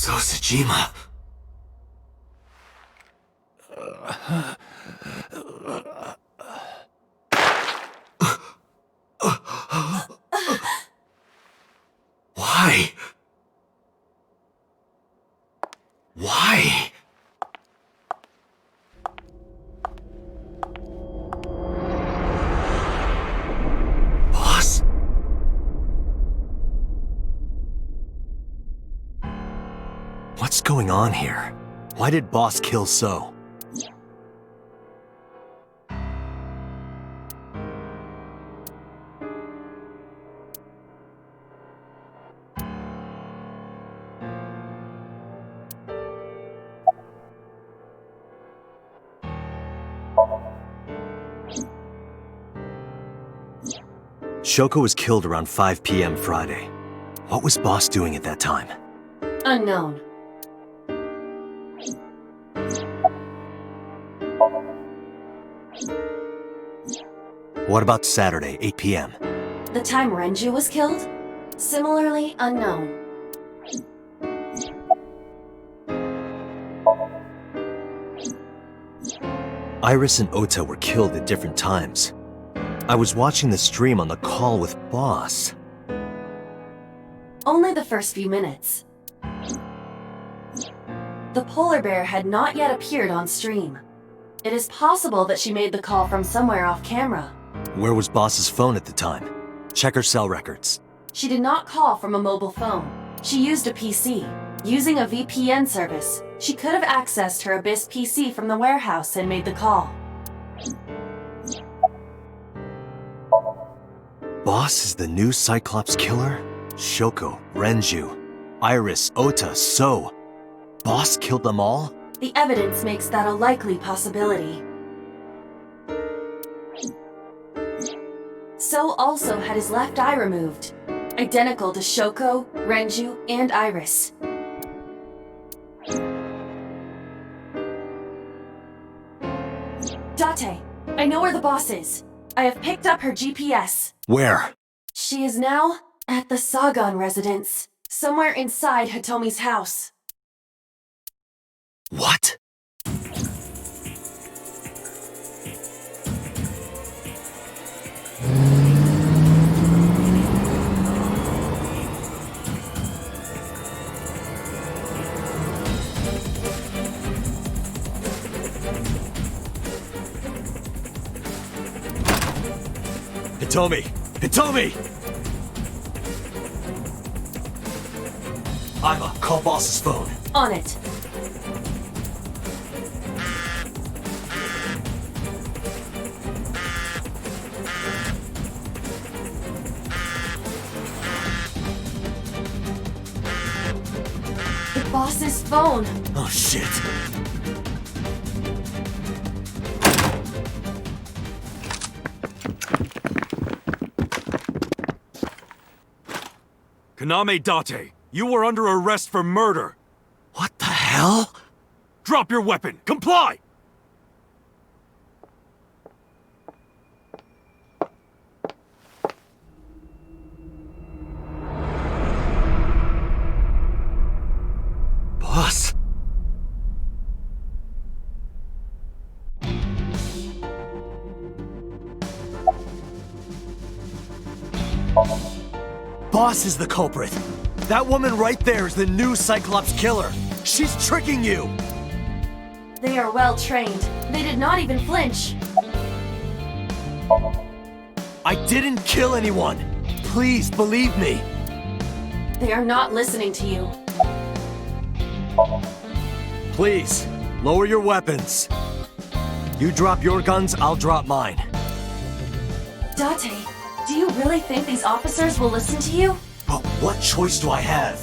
So Tsujima. Why? Why? Boss? What's going on here? Why did Boss kill So? Shoko was killed around 5 p.m. Friday. What was Boss doing at that time? Unknown. What about Saturday, 8 p.m.? The time Renju was killed? Similarly unknown. Iris and Ota were killed at different times. I was watching the stream on the call with Boss. Only the first few minutes. The polar bear had not yet appeared on stream. It is possible that she made the call from somewhere off camera. Where was Boss's phone at the time? Check her cell records. She did not call from a mobile phone. She used a PC. Using a VPN service, she could have accessed her Abyss PC from the warehouse and made the call. Boss is the new Cyclops killer? Shoko, Renju, Iris, Ota, So. Boss killed them all? The evidence makes that a likely possibility. So also had his left eye removed, identical to Shoko, Renju, and Iris. Date, I know where the boss is. I have picked up her GPS. Where? She is now at the Sagan residence, somewhere inside Hitomi's house. What? Hitomi! Hitomi! Ima, call Boss's phone. On it. The boss's phone. Oh shit. Kaname Date, you were under arrest for murder. What the hell? Drop your weapon! Comply! Boss? Boss is the culprit. That woman right there is the new Cyclops killer. She's tricking you! They are well trained. They did not even flinch. I didn't kill anyone. Please believe me. They are not listening to you. Please, lower your weapons. You drop your guns, I'll drop mine. Date, do you really think these officers will listen to you? But what choice do I have?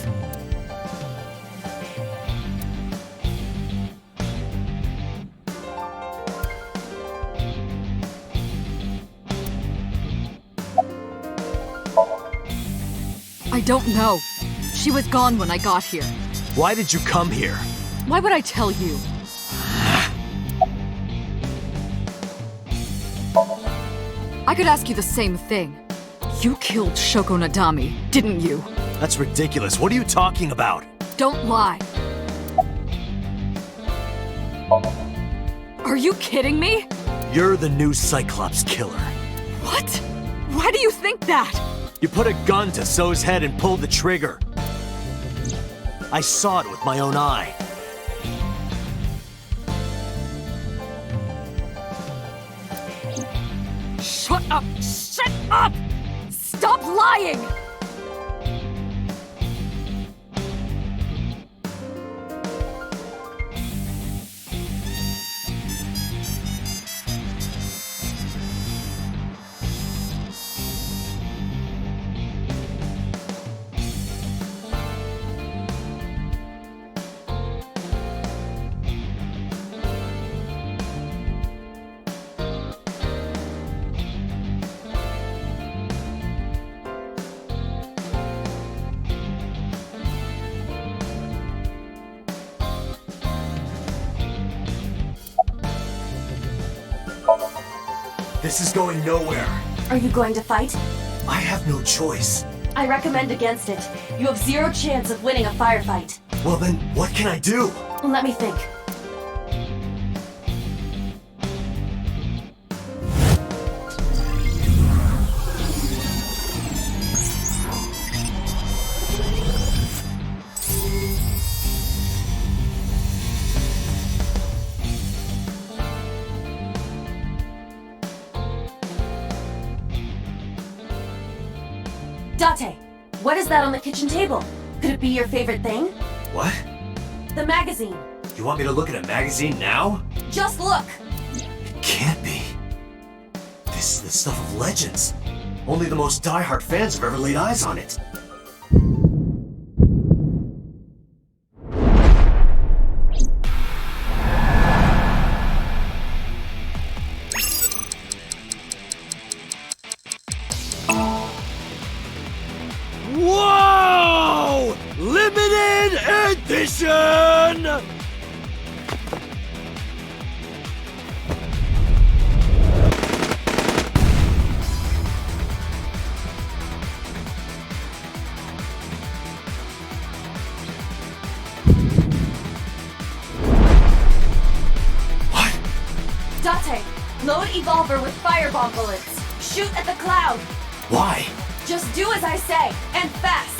I don't know. She was gone when I got here. Why did you come here? Why would I tell you? I could ask you the same thing. You killed Shoko Nadami, didn't you? That's ridiculous. What are you talking about? Don't lie. Are you kidding me? You're the new Cyclops killer. What? Why do you think that? You put a gun to Zoe's head and pulled the trigger. I saw it with my own eye. Shut up! Shut up! Stop lying! This is going nowhere. Are you going to fight? I have no choice. I recommend against it. You have zero chance of winning a firefight. Well then, what can I do? Let me think. Date, what is that on the kitchen table? Could it be your favorite thing? What? The magazine. You want me to look at a magazine now? Just look. It can't be. This is the stuff of legends. Only the most diehard fans have ever laid eyes on it. Whoa! Limited edition! What? Date, load Evolver with fireball bullets. Shoot at the cloud. Why? Just do as I say, and fast.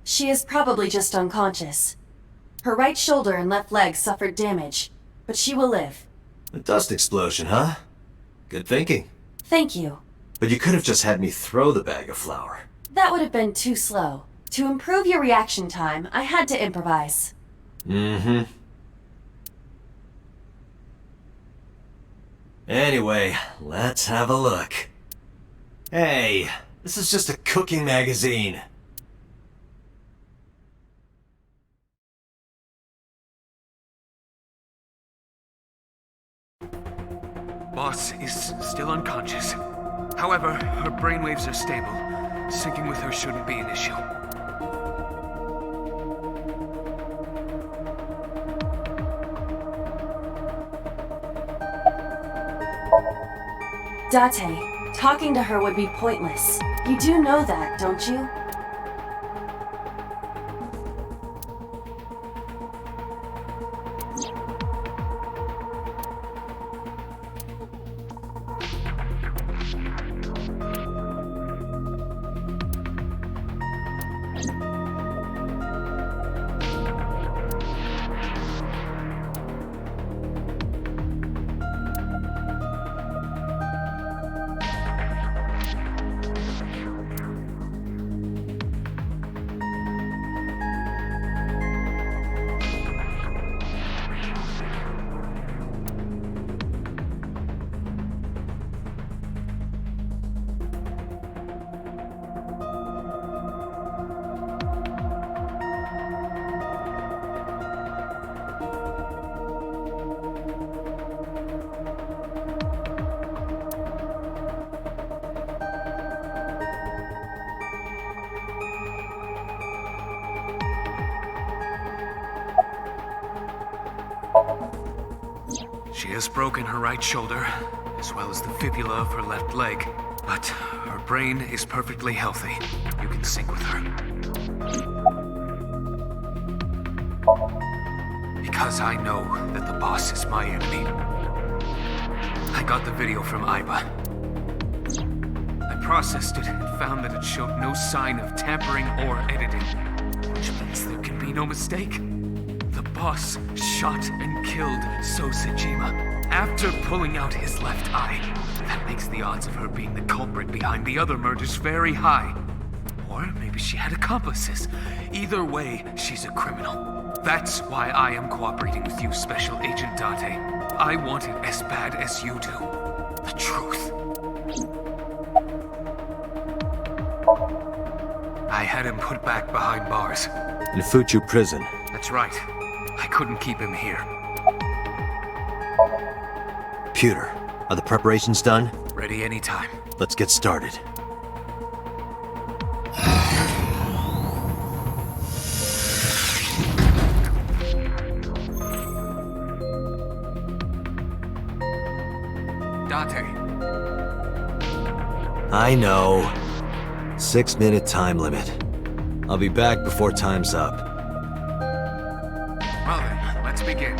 She is probably just unconscious. Her right shoulder and left leg suffered damage, but she will live. A dust explosion, huh? Good thinking. Thank you. But you could have just had me throw the bag of flour. That would have been too slow. To improve your reaction time, I had to improvise. Mm-hmm. Anyway, let's have a look. Hey, this is just a cooking magazine. Boss is still unconscious. However, her brainwaves are stable. Syncing with her shouldn't be an issue. Date, talking to her would be pointless. You do know that, don't you? She has broken her right shoulder, as well as the fibula of her left leg. But her brain is perfectly healthy. You can sync with her. Because I know that the boss is my enemy. I got the video from Iba. I processed it and found that it showed no sign of tampering or editing, which means there can be no mistake. The boss shot and killed So Sejima after pulling out his left eye. That makes the odds of her being the culprit behind the other murders very high. Or maybe she had accomplices. Either way, she's a criminal. That's why I am cooperating with you, Special Agent Date. I want it as bad as you do. The truth. I had him put back behind bars. In Fuchu prison. That's right. I couldn't keep him here. Pewter, are the preparations done? Ready anytime. Let's get started. Date. I know. 6-minute time limit. I'll be back before time's up. Well then, let's begin.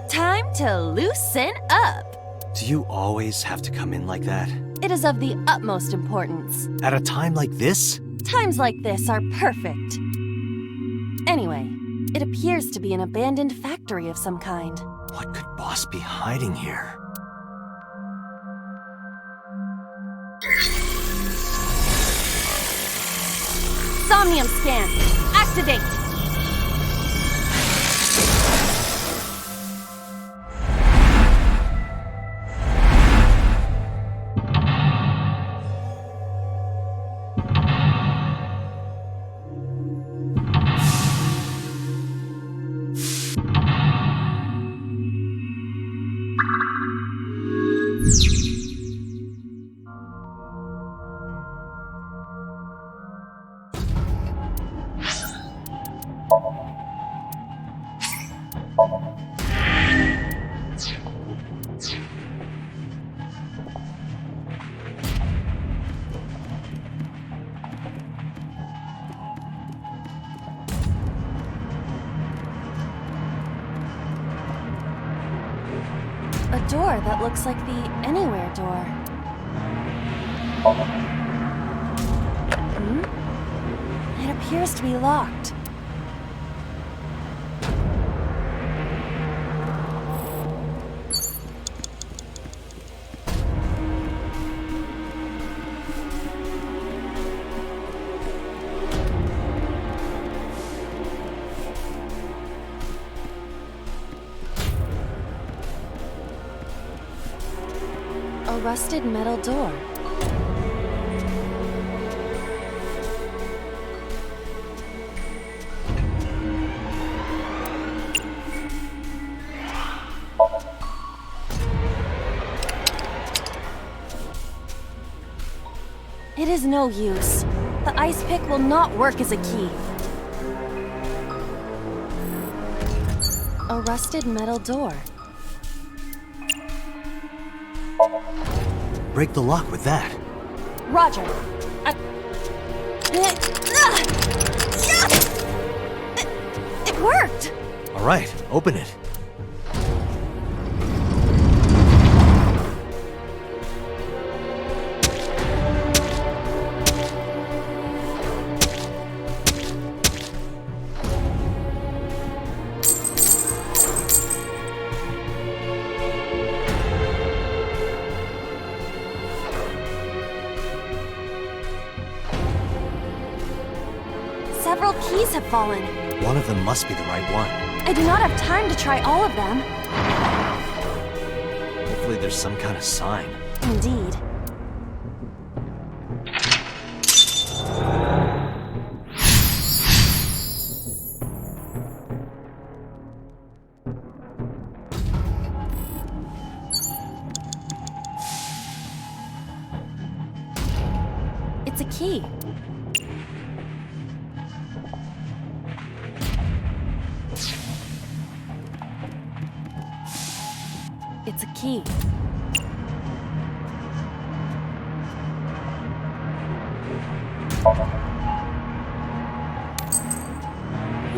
Time to loosen up. Do you always have to come in like that? It is of the utmost importance. At a time like this? Times like this are perfect. Anyway, it appears to be an abandoned factory of some kind. What could Boss be hiding here? Somnium scan. Activate. A door that looks like the Anywhere door. It appears to be locked. A rusted metal door. It is no use. The ice pick will not work as a key. A rusted metal door. Break the lock with that. Roger. It worked! All right, open it. Several keys have fallen. One of them must be the right one. I do not have time to try all of them. Hopefully there's some kind of sign. Indeed. It's a key. It's a key.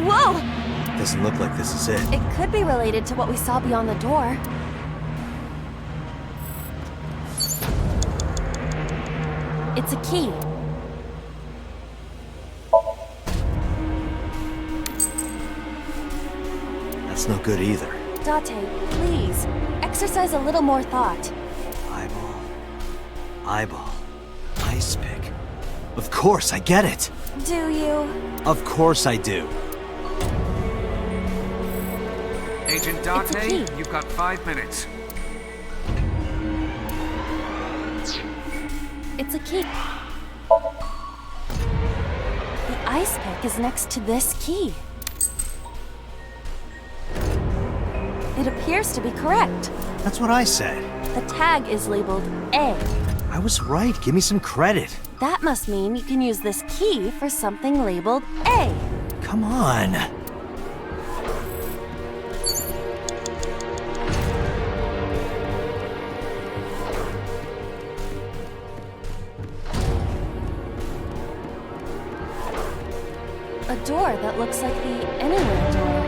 Whoa! Doesn't look like this is it. It could be related to what we saw beyond the door. It's a key. That's no good either. Date, please, exercise a little more thought. Eyeball. Eyeball. Ice pick. Of course, I get it. Do you? Of course I do. Agent It's a key. Date, you've got 5 minutes. It's a key. The ice pick is next to this key. It appears to be correct. That's what I said. The tag is labeled A. I was right. Give me some credit. That must mean you can use this key for something labeled A. Come on. A door that looks like the Anywhere door.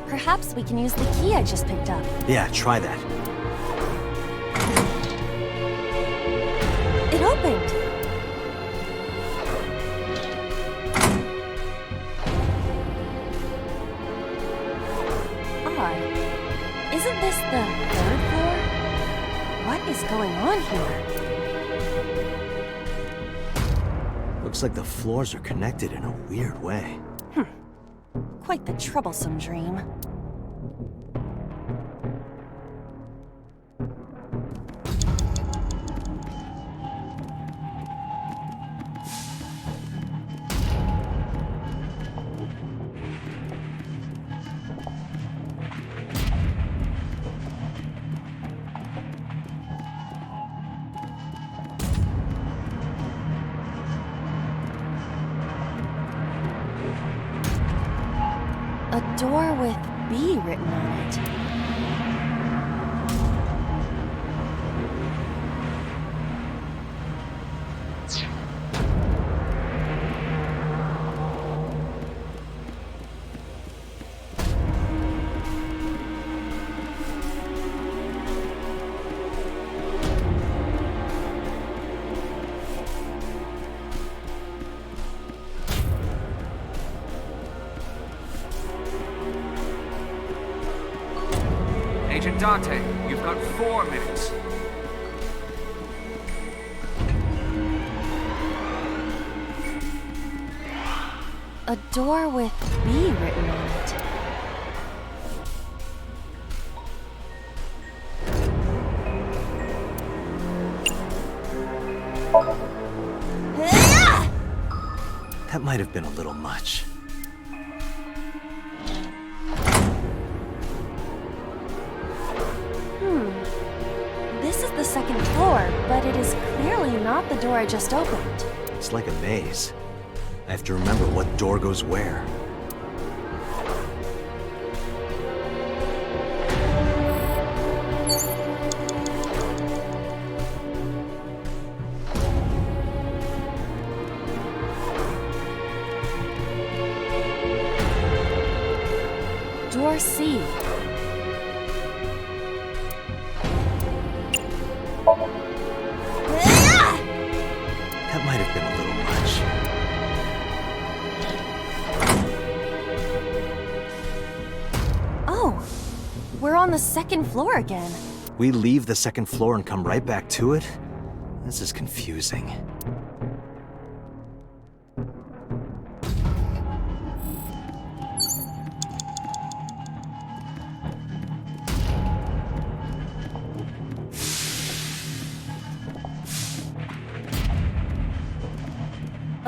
Perhaps we can use the key I just picked up. Yeah, try that. It opened! Odd. Isn't this the 3rd floor? What is going on here? Looks like the floors are connected in a weird way. Quite the troublesome dream. A door with B written on it. Agent Date, you've got 4 minutes. A door with B written on it. That might have been a little much. This is the 2nd floor, but it is clearly not the door I just opened. It's like a maze. I have to remember what door goes where. Door C. That might have been a little much. Oh, we're on the 2nd floor again. We leave the 2nd floor and come right back to it? This is confusing.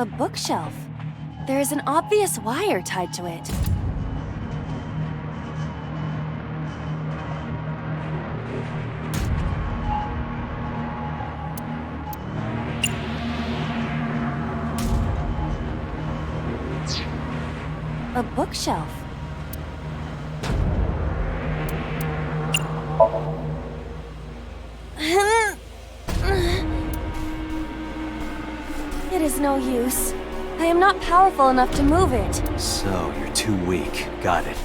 A bookshelf. There is an obvious wire tied to it. A bookshelf. It is no use. I am not powerful enough to move it. So, you're too weak. Got it.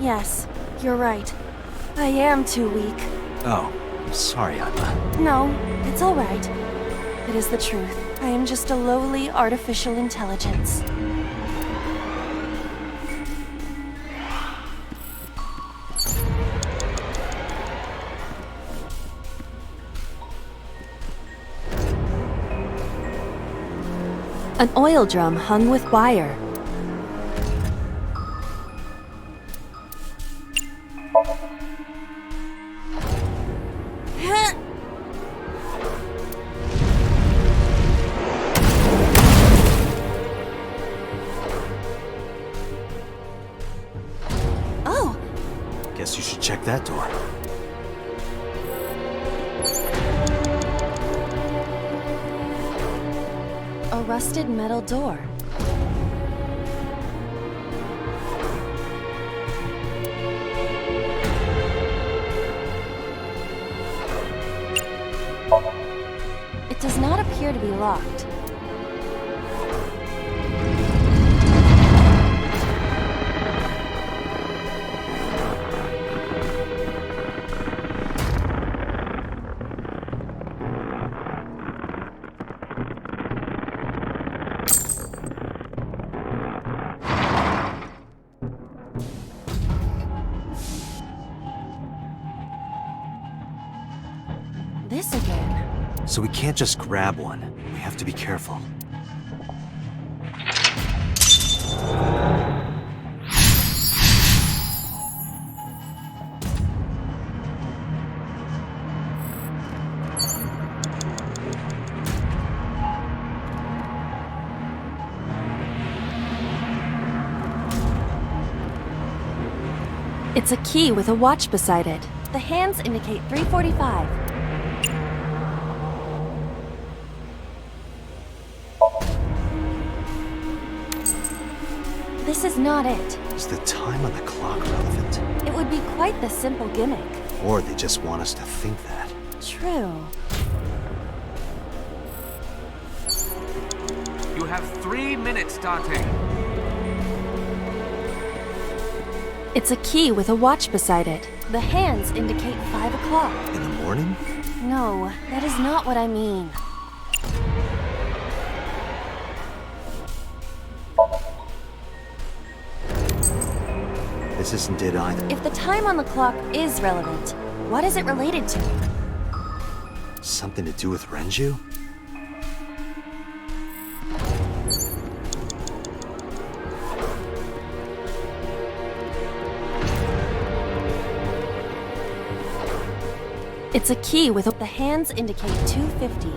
Yes, you're right. I am too weak. Oh, I'm sorry, Aiba. No, it's all right. It is the truth. I am just a lowly artificial intelligence. An oil drum hung with wire. Oh, Guess you should check that door. a rusted metal door. It does not appear to be locked. This again. So we can't just grab one. We have to be careful. It's a key with a watch beside it. The hands indicate 3:45. This is not it. Is the time on the clock relevant? It would be quite the simple gimmick. Or they just want us to think that. True. You have 3 minutes, Dante. It's a key with a watch beside it. The hands indicate 5 o'clock. In the morning? No, that is not what I mean. This isn't it either. If the time on the clock is relevant, what is it related to? Something to do with Renju? It's a key with the hands indicate 2:50.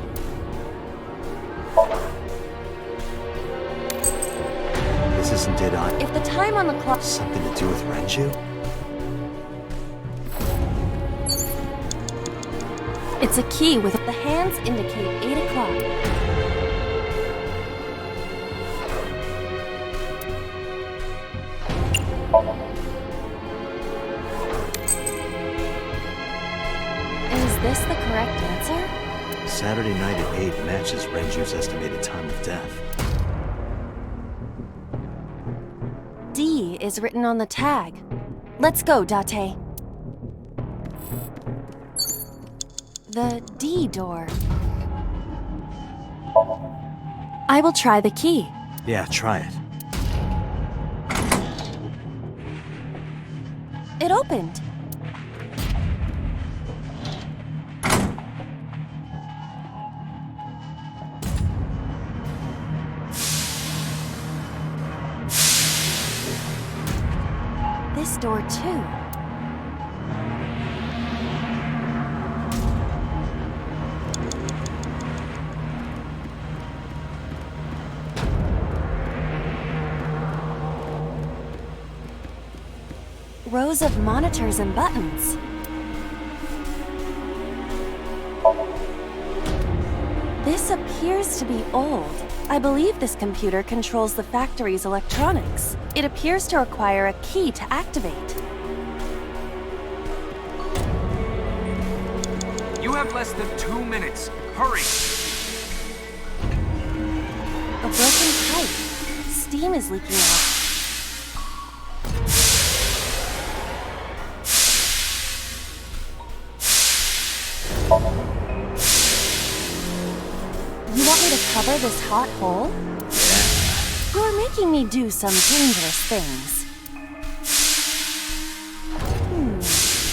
This isn't it either. If the time on the clock... Something to do with Renju? It's a key with the hands indicate 8 o'clock. Is this the correct answer? Saturday night at 8 matches Renju's estimated time of death. D is written on the tag. Let's go, Date. The D door. I will try the key. Yeah, try it. It opened. This door too. Rows of monitors and buttons. This appears to be old. I believe this computer controls the factory's electronics. It appears to require a key to activate. You have less than 2 minutes. Hurry! A broken pipe. Steam is leaking out. You want me to cover this hot hole? You're making me do some dangerous things.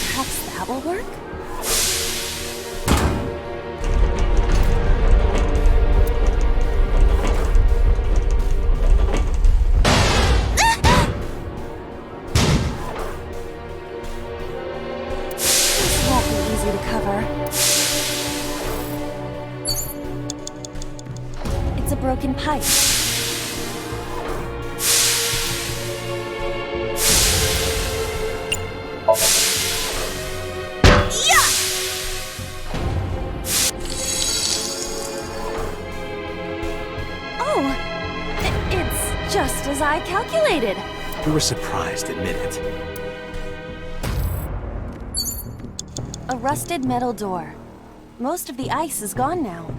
Perhaps that will work? This won't be easy to cover. It's a broken pipe. It's just as I calculated. We were surprised, admit it. A rusted metal door. Most of the ice is gone now.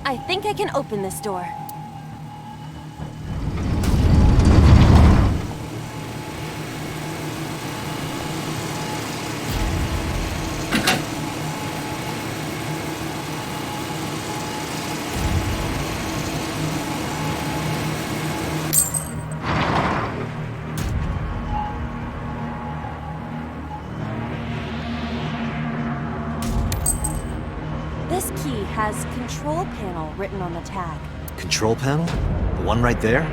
I think I can open this door. This key has control panel written on the tag. Control panel? The one right there?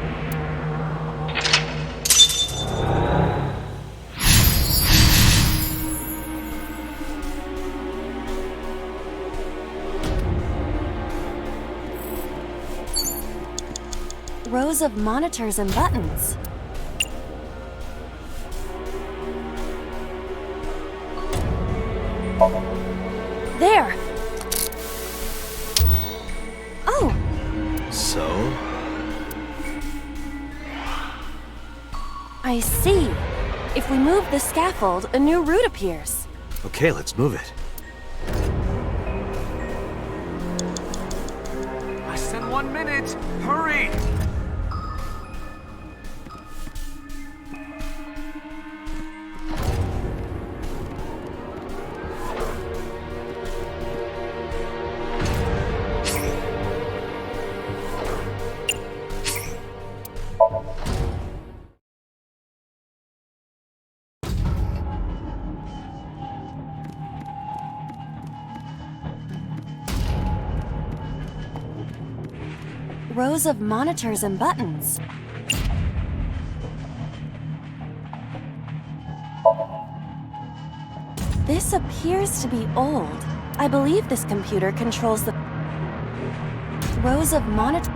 Rows of monitors and buttons. There! Oh! So? I see. If we move the scaffold, a new route appears. Okay, let's move it. Less than 1 minute. Hurry! Rows of monitors and buttons. This appears to be old. I believe this computer controls the rows of monitors.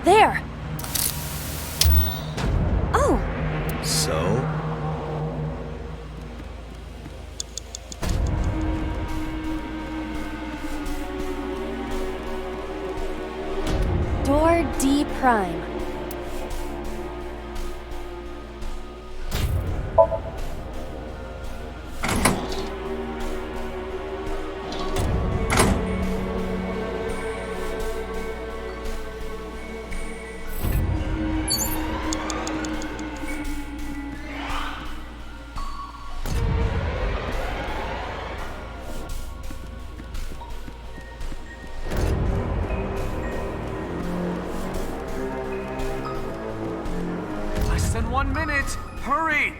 There! Oh! So? Door D prime. Less than 1 minute. Hurry!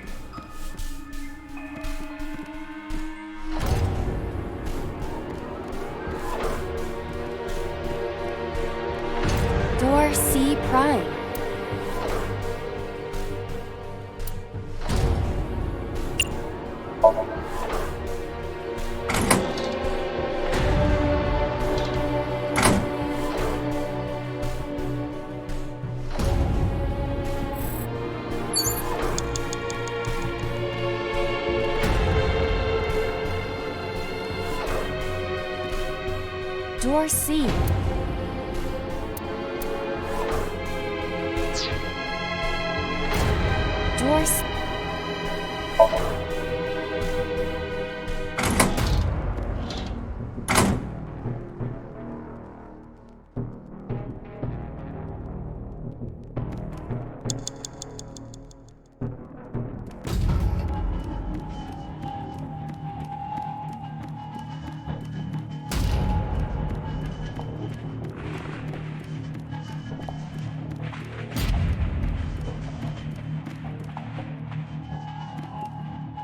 Door C prime. Door C. Door C.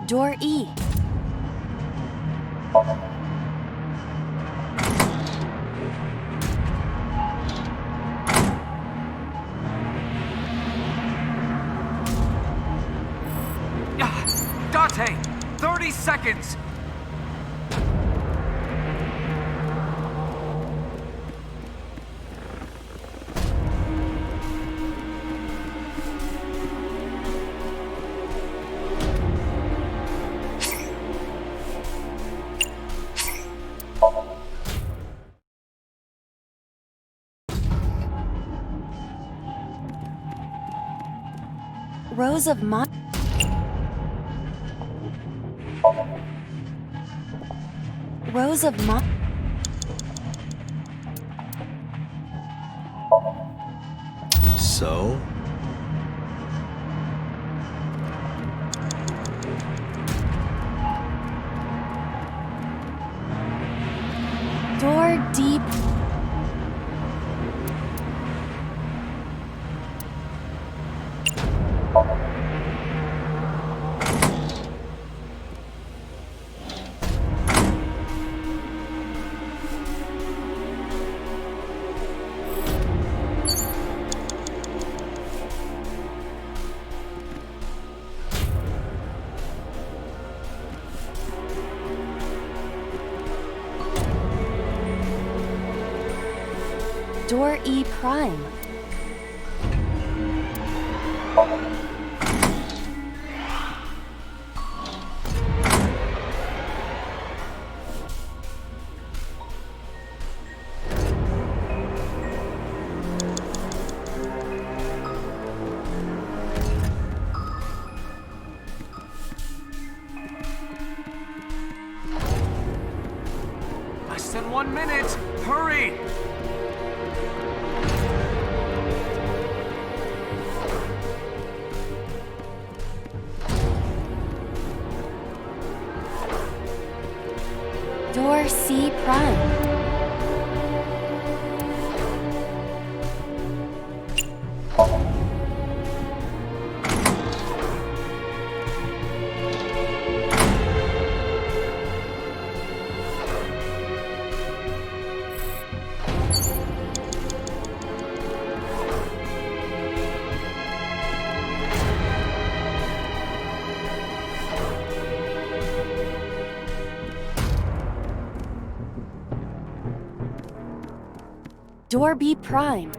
Door E. Date! 30 seconds! Rows of Rows of So? Door deep. Door E prime. Less than 1 minute! Hurry! Door C prime. Door B prime.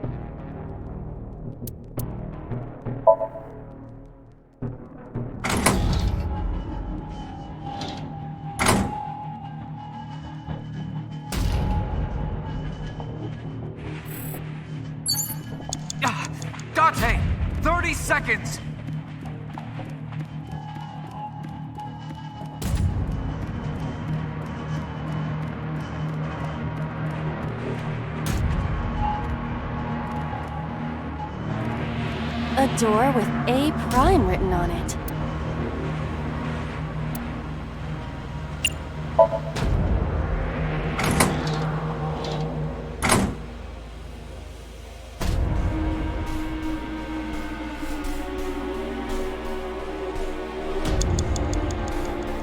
Date! 30 seconds! A door with A prime written on it.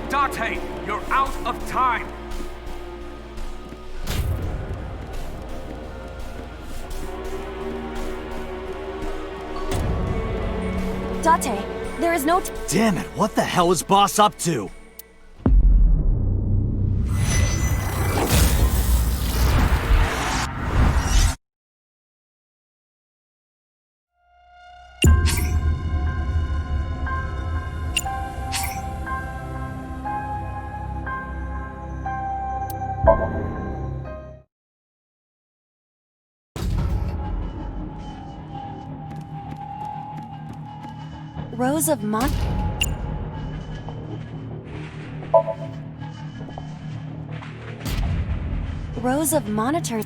Date! You're out of time! Date, there is no Damn it, what the hell is Boss up to? Rows of rows of monitors.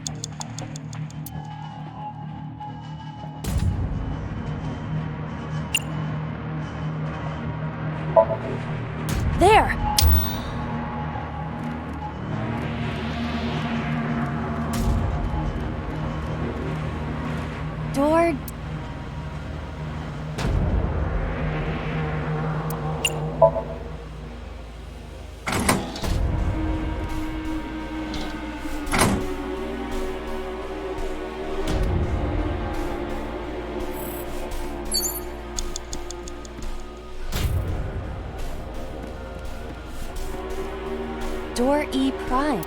There! Door. Door E prime.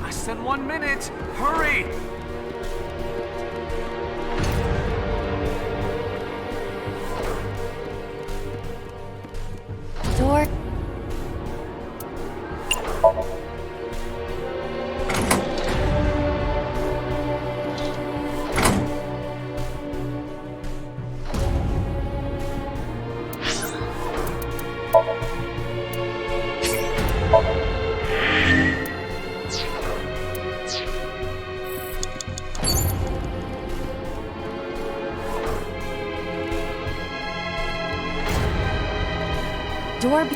Less than 1 minute. Hurry! Door. Door.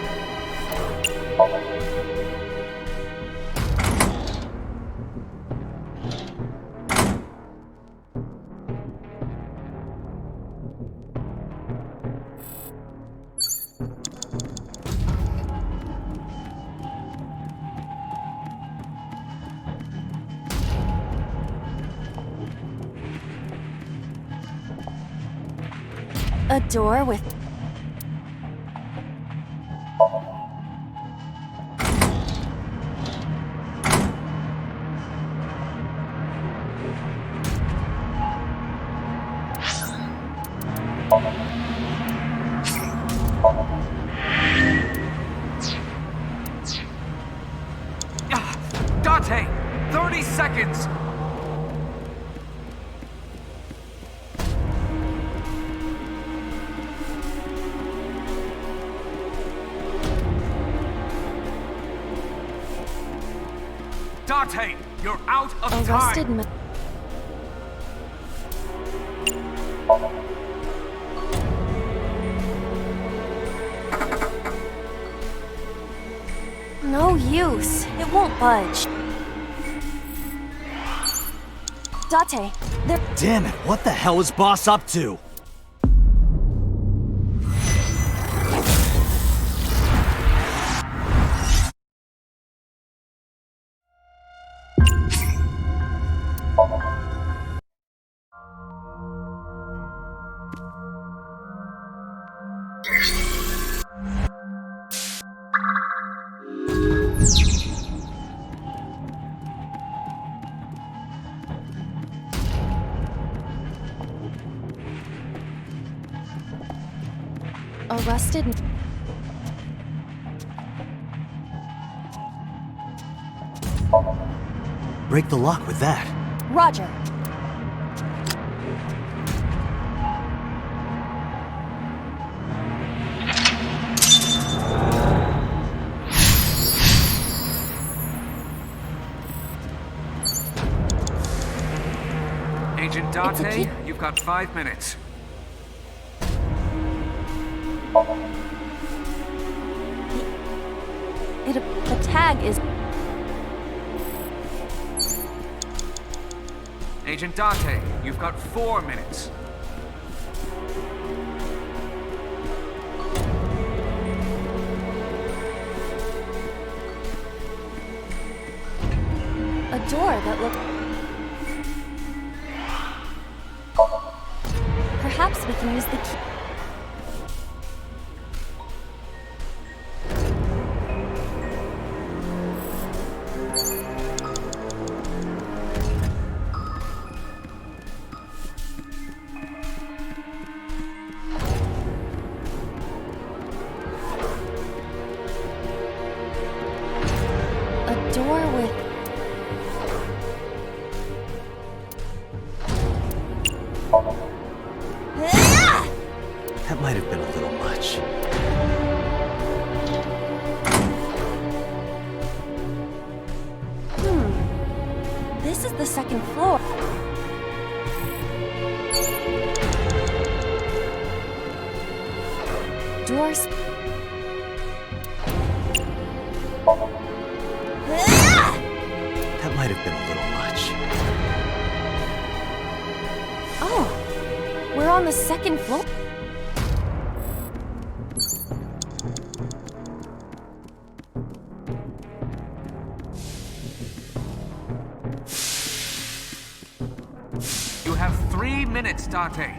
A door with Dante! 30 seconds! Dante, you're out of arrested. time! No use. It won't budge. Date, there. Damn it, what the hell is Boss up to? Arrested. Break the lock with that. Roger. Agent Dante, you've got 5 minutes. The tag is. Agent Dante, you've got 4 minutes. A door that looked. Perhaps we can use the key. This is the second floor. Doors. That might have been a little much. Oh, we're on the second floor. You have 3 minutes, Date.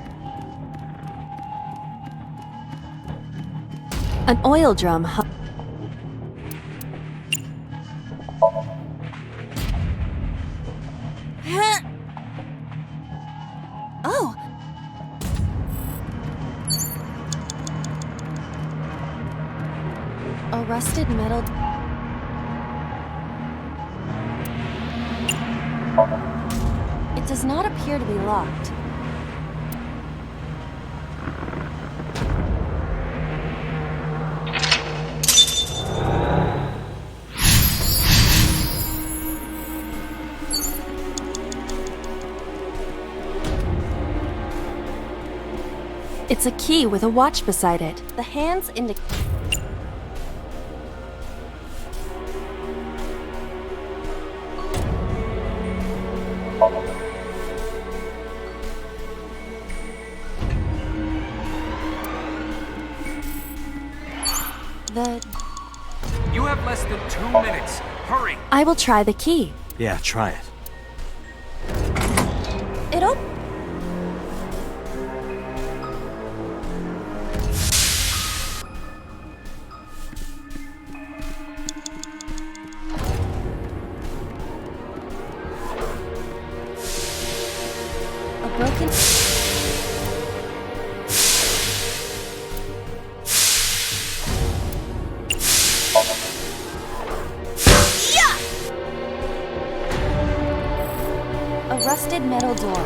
An oil drum. Oh. A rusted metal. It does not appear to be locked. It's a key with a watch beside it. The hands indicate. You have less than 2 minutes. Hurry! I will try the key. Yeah, try it. It opens. A broken. A rusted metal door.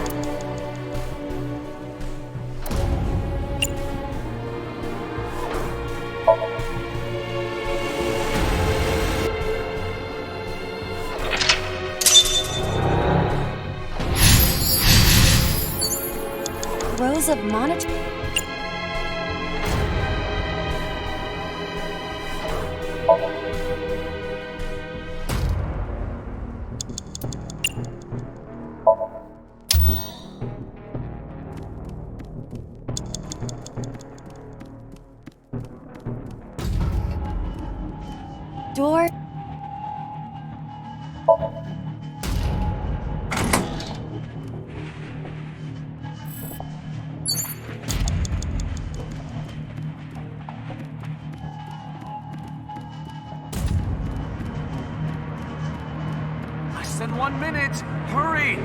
Rows of monitor. Door. Less than 1 minute. Hurry!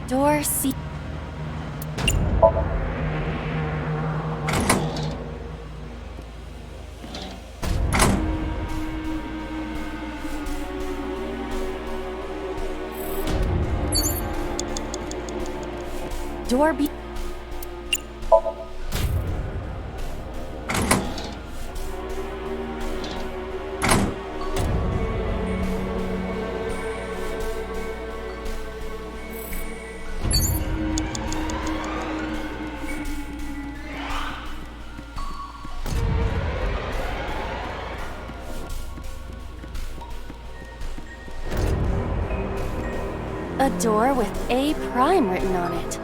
Door C. Door B. A door with A prime written on it.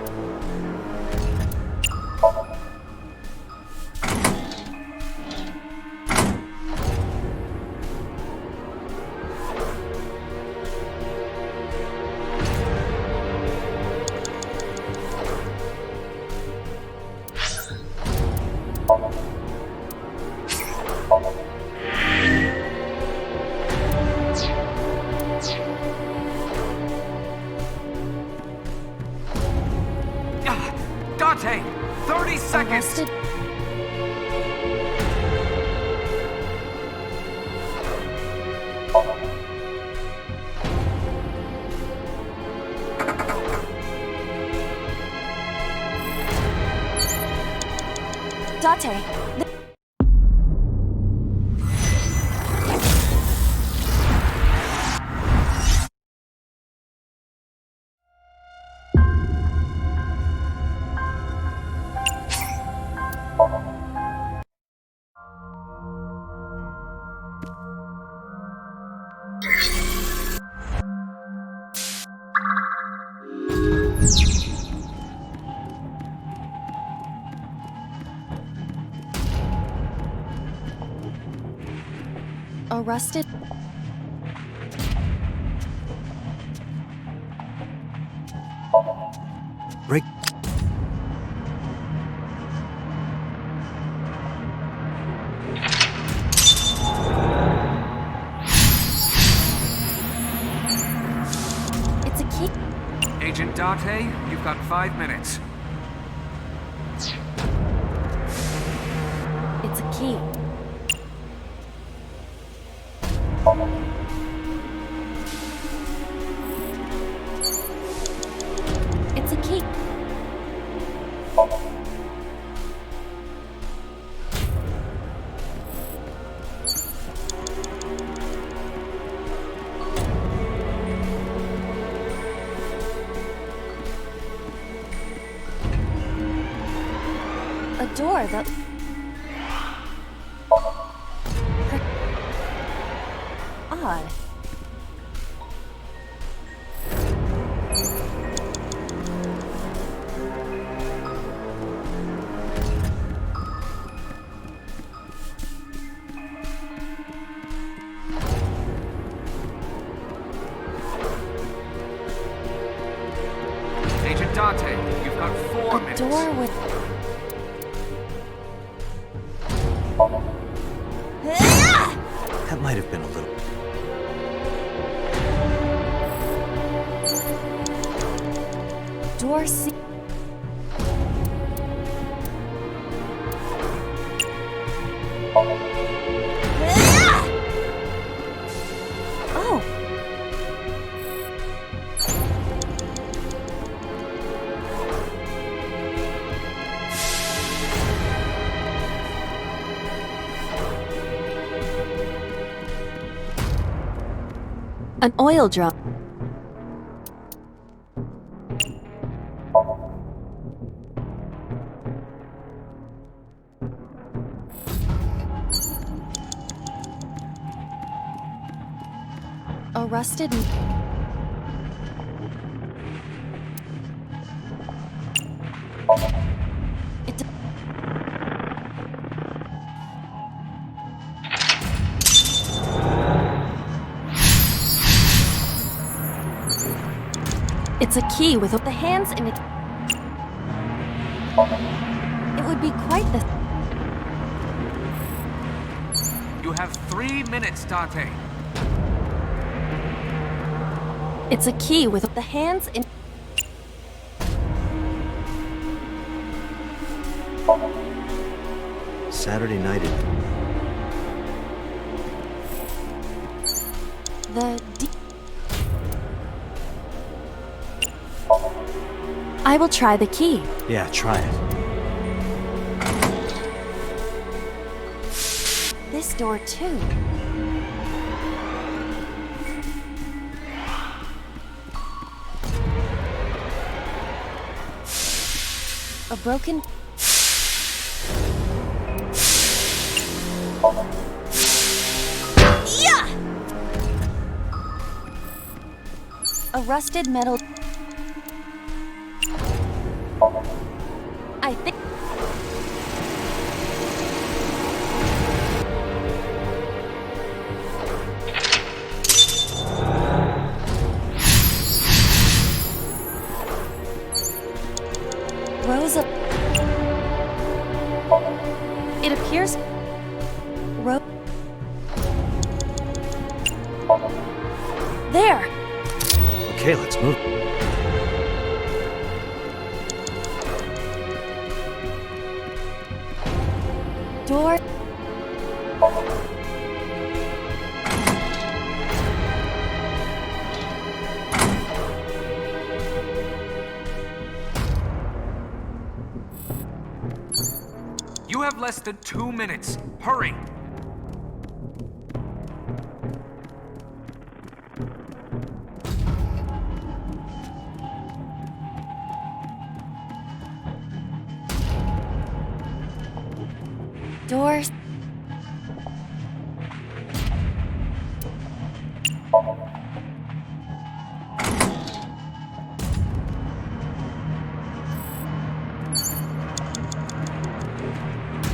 Date. Arrested. Break. It's a key. Agent Date, you've got 5 minutes. It's a key. It's a key. A door that... Odd. Agent Date, you've got 4 A minutes. door with... That might have been a little. Door C... Oh! An oil drum. A rusted... It... It's a key with the hands in it. It would be quite the... You have 3 minutes, Date. It's a key with the hands in... Saturday night at The... I will try the key. Yeah, try it. This door too. A broken... Yeah! A rusted metal... I think... Rosa... It appears... There! Okay, let's move. Door... You have less than 2 minutes. Hurry! Doors.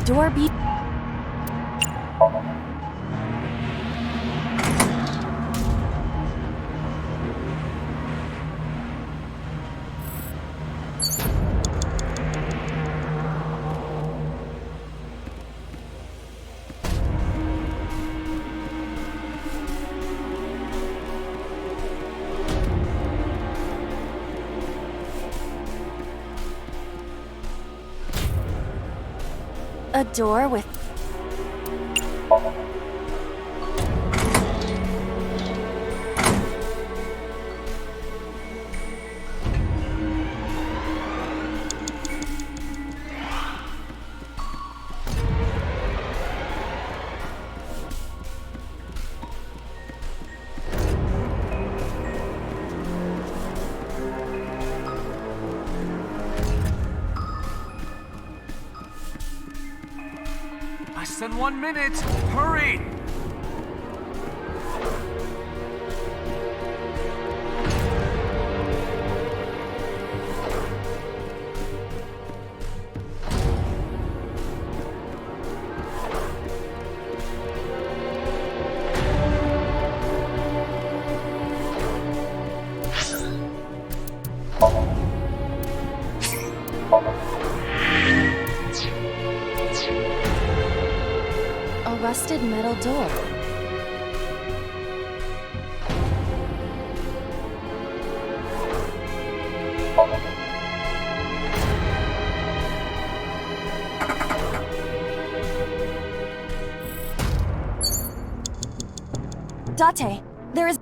Door be. A door with. Less than 1 minute. Hurry! A rusted metal door. Date, there is.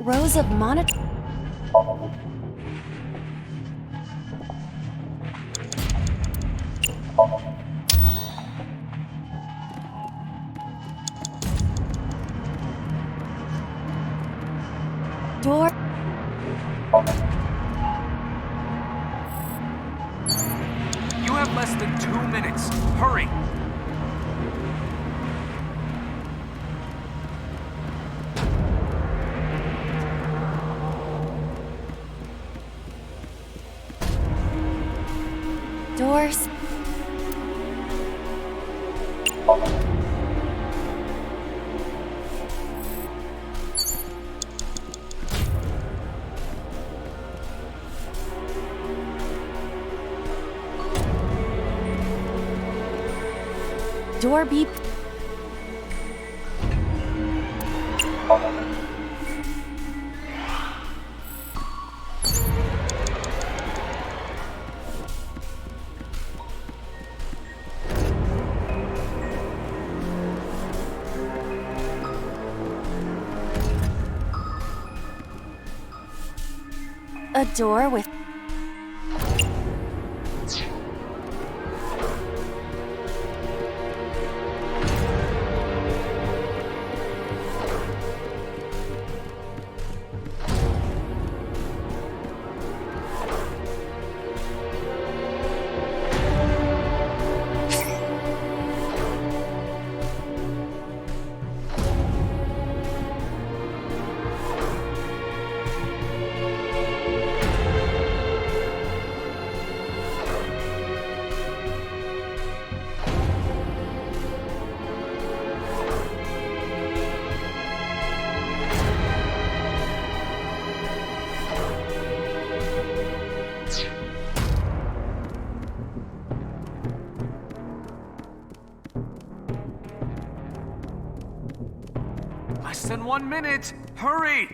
Rows of monitor. Door. You have less than 2 minutes. Hurry! Doors. Door beep. A door with Less than 1 minute! Hurry!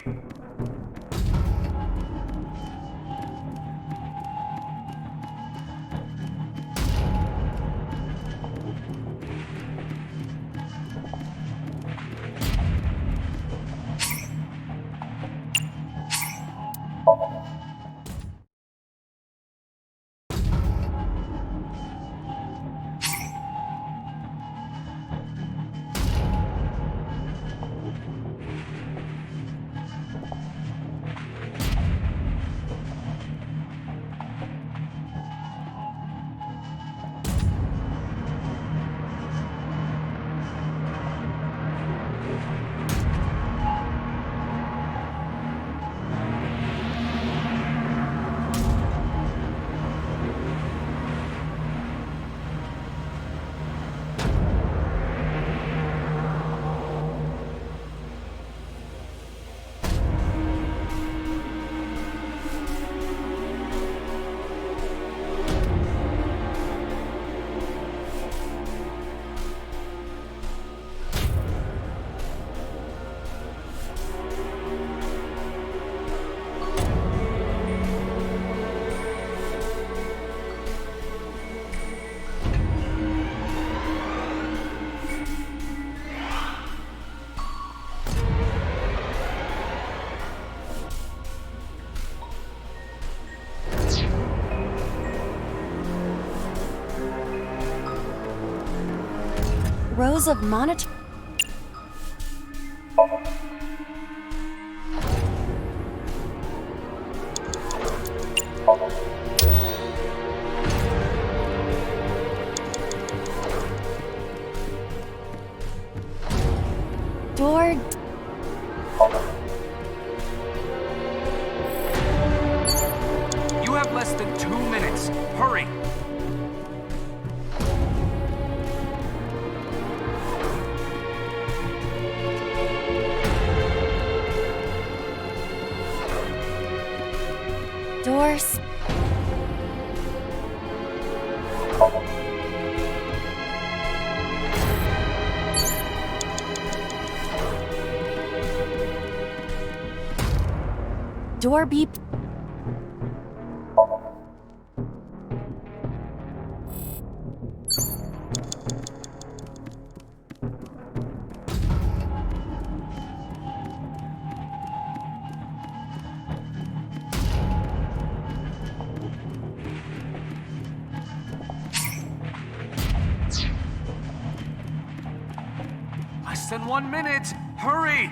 rows of monitor. Door. You have less than 2 minutes. Hurry! Doors. Door beep. Less than 1 minute! Hurry!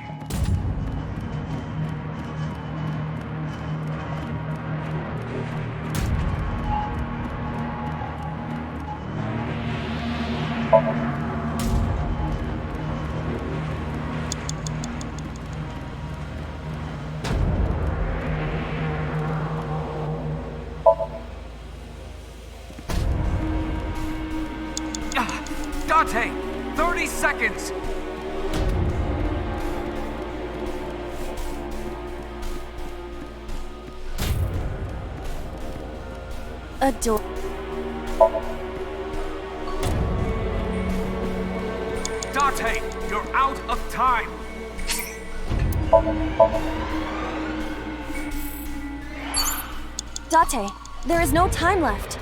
A door. Date, you're out of time! Date, there is no time left.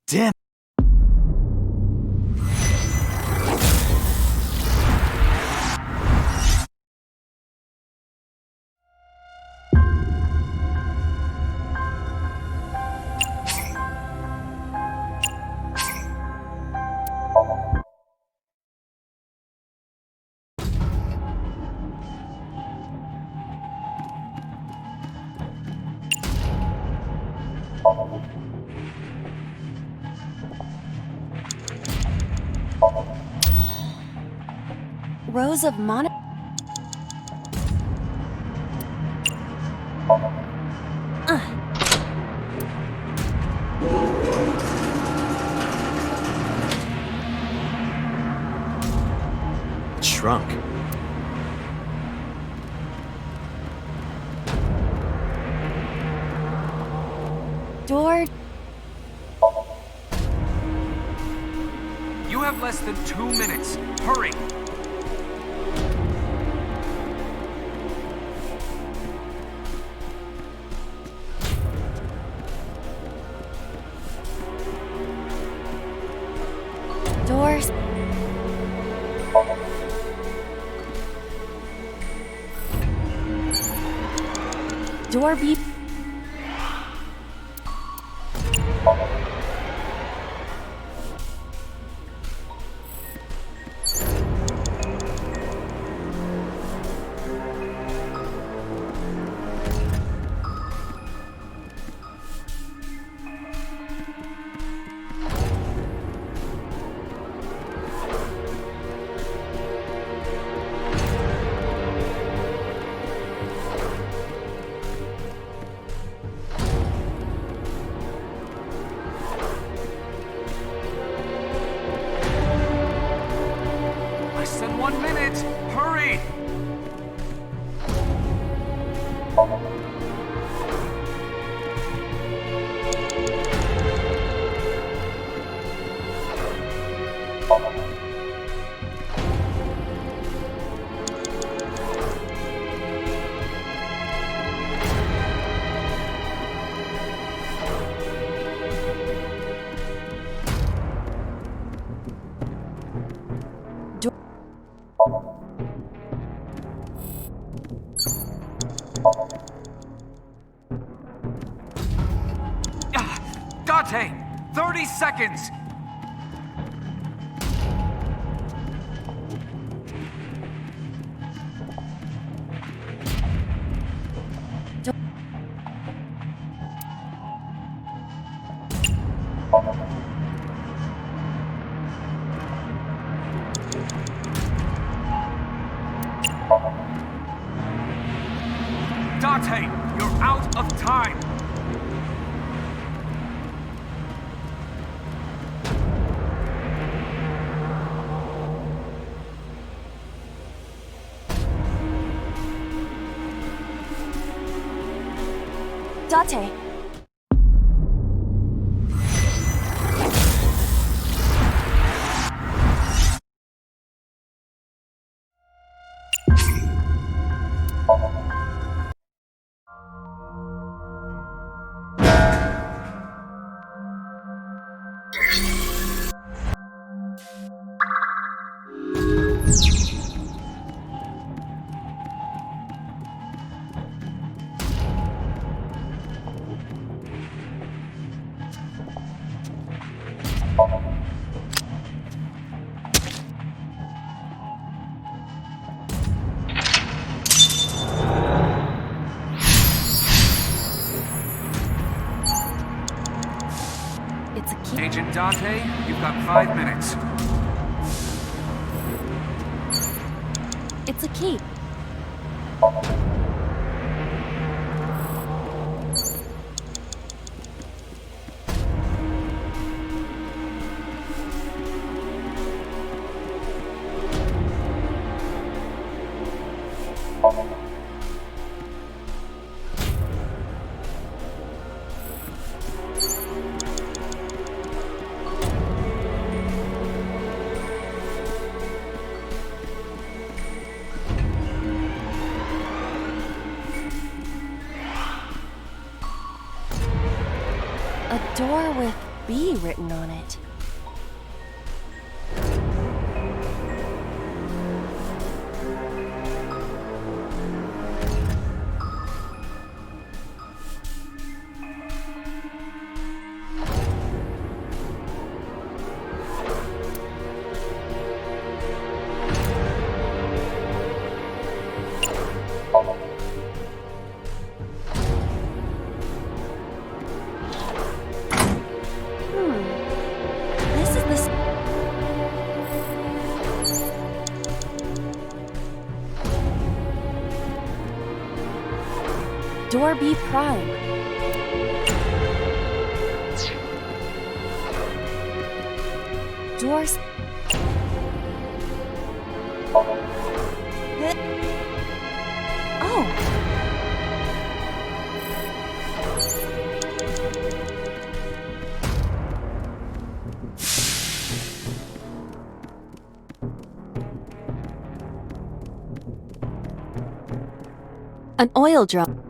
Damn. Rows of mono. Shrunk. Door. You have less than 2 minutes. Hurry! Doors. Door beep. Less than 1 minute! Hurry! seconds! Dante, you're out of time! Date. It's a key. Agent Dante, you've got 5 minutes. It's a key. A door with B written on it. This is this. Door B prime. Doors. Oh. An oil drum.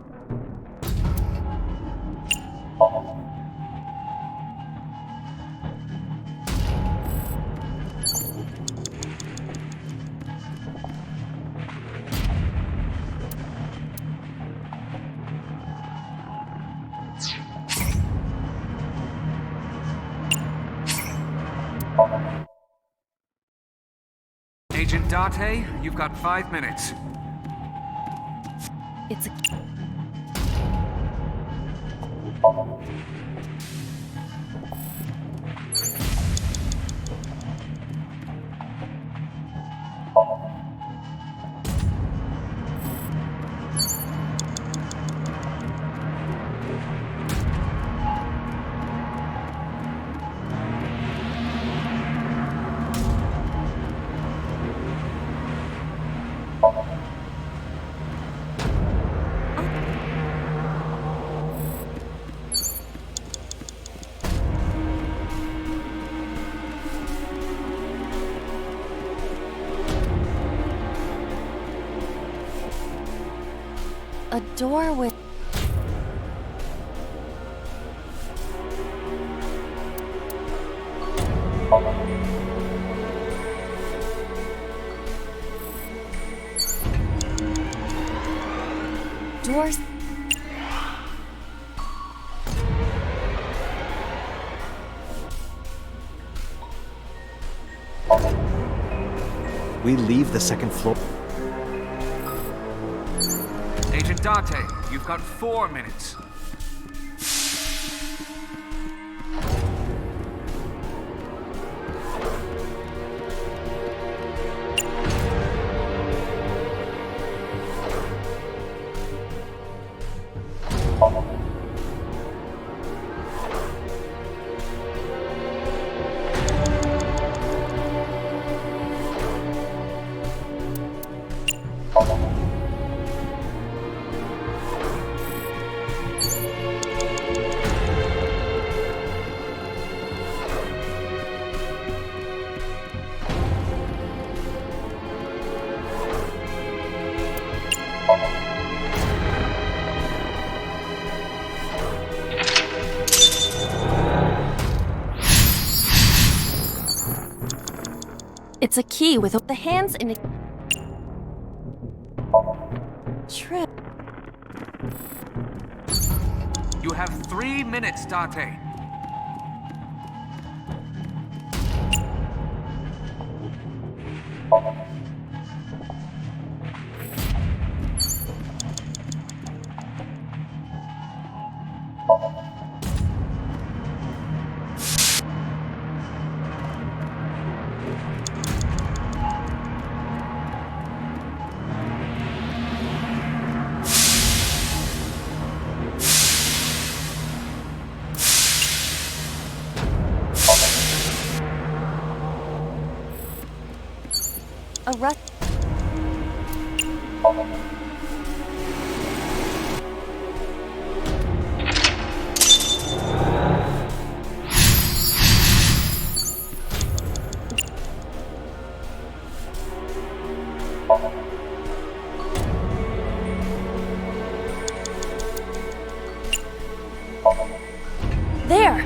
Agent Date, you've got 5 minutes. It's a. A door with. Doors. We leave the second floor. Agent Dante, you've got 4 minutes. It's a key with the hands in it. Trip. You have 3 minutes, Dante. A rut. There!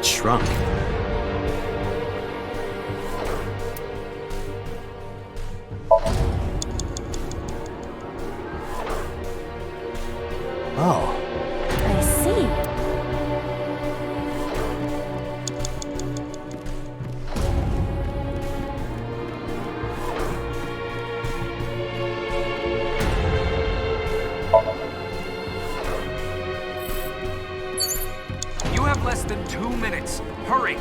Shrunk. Oh. I see. You have less than 2 minutes. Hurry!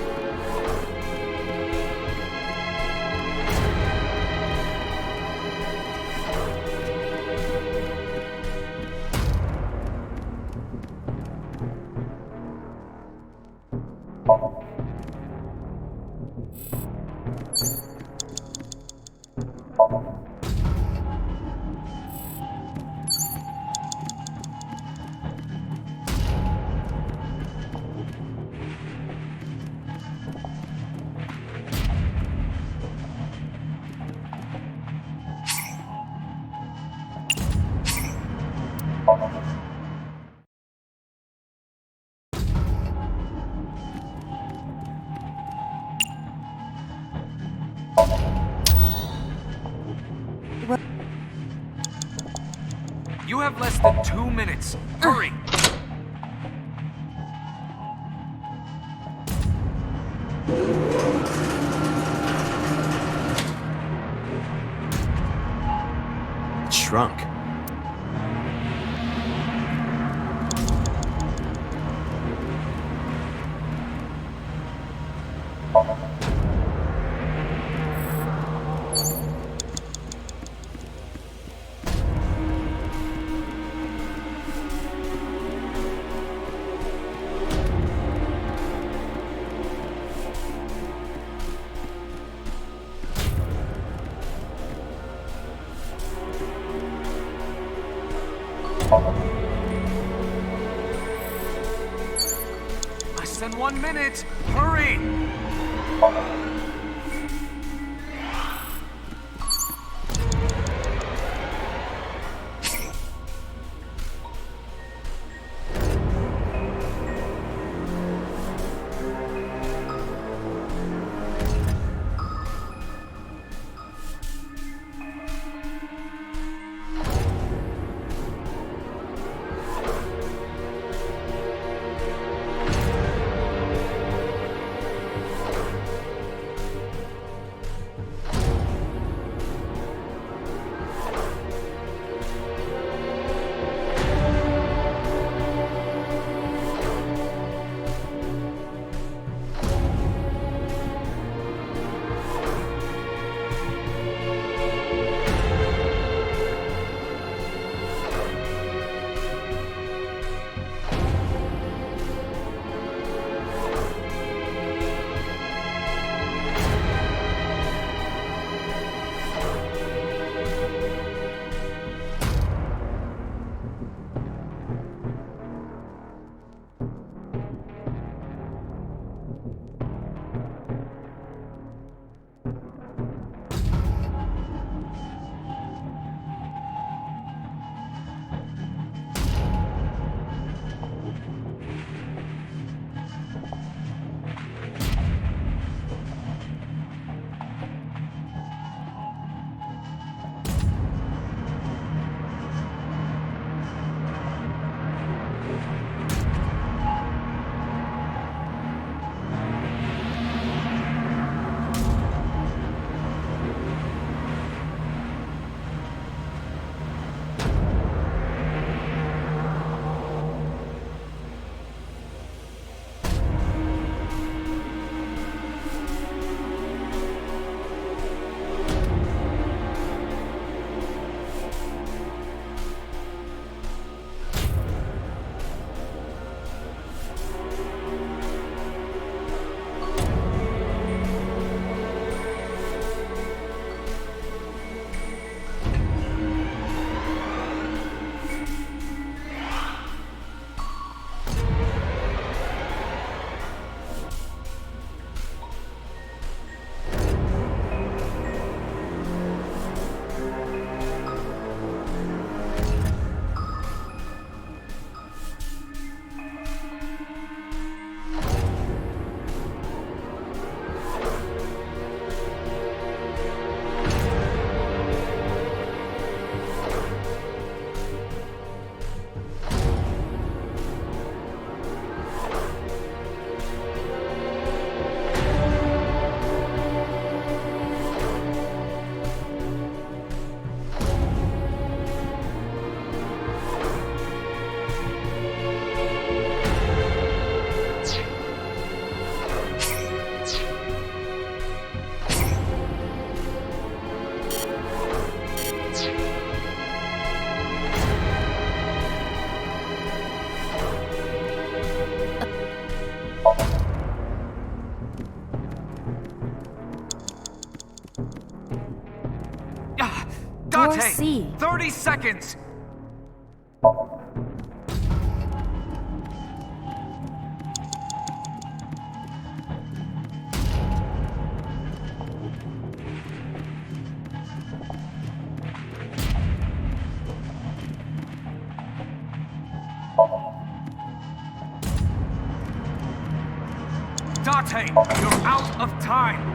You have less than 2 minutes. Hurry! Shrunk. Less than 1 minute. Hurry! Door Date, C. 30 seconds! Date, you're out of time!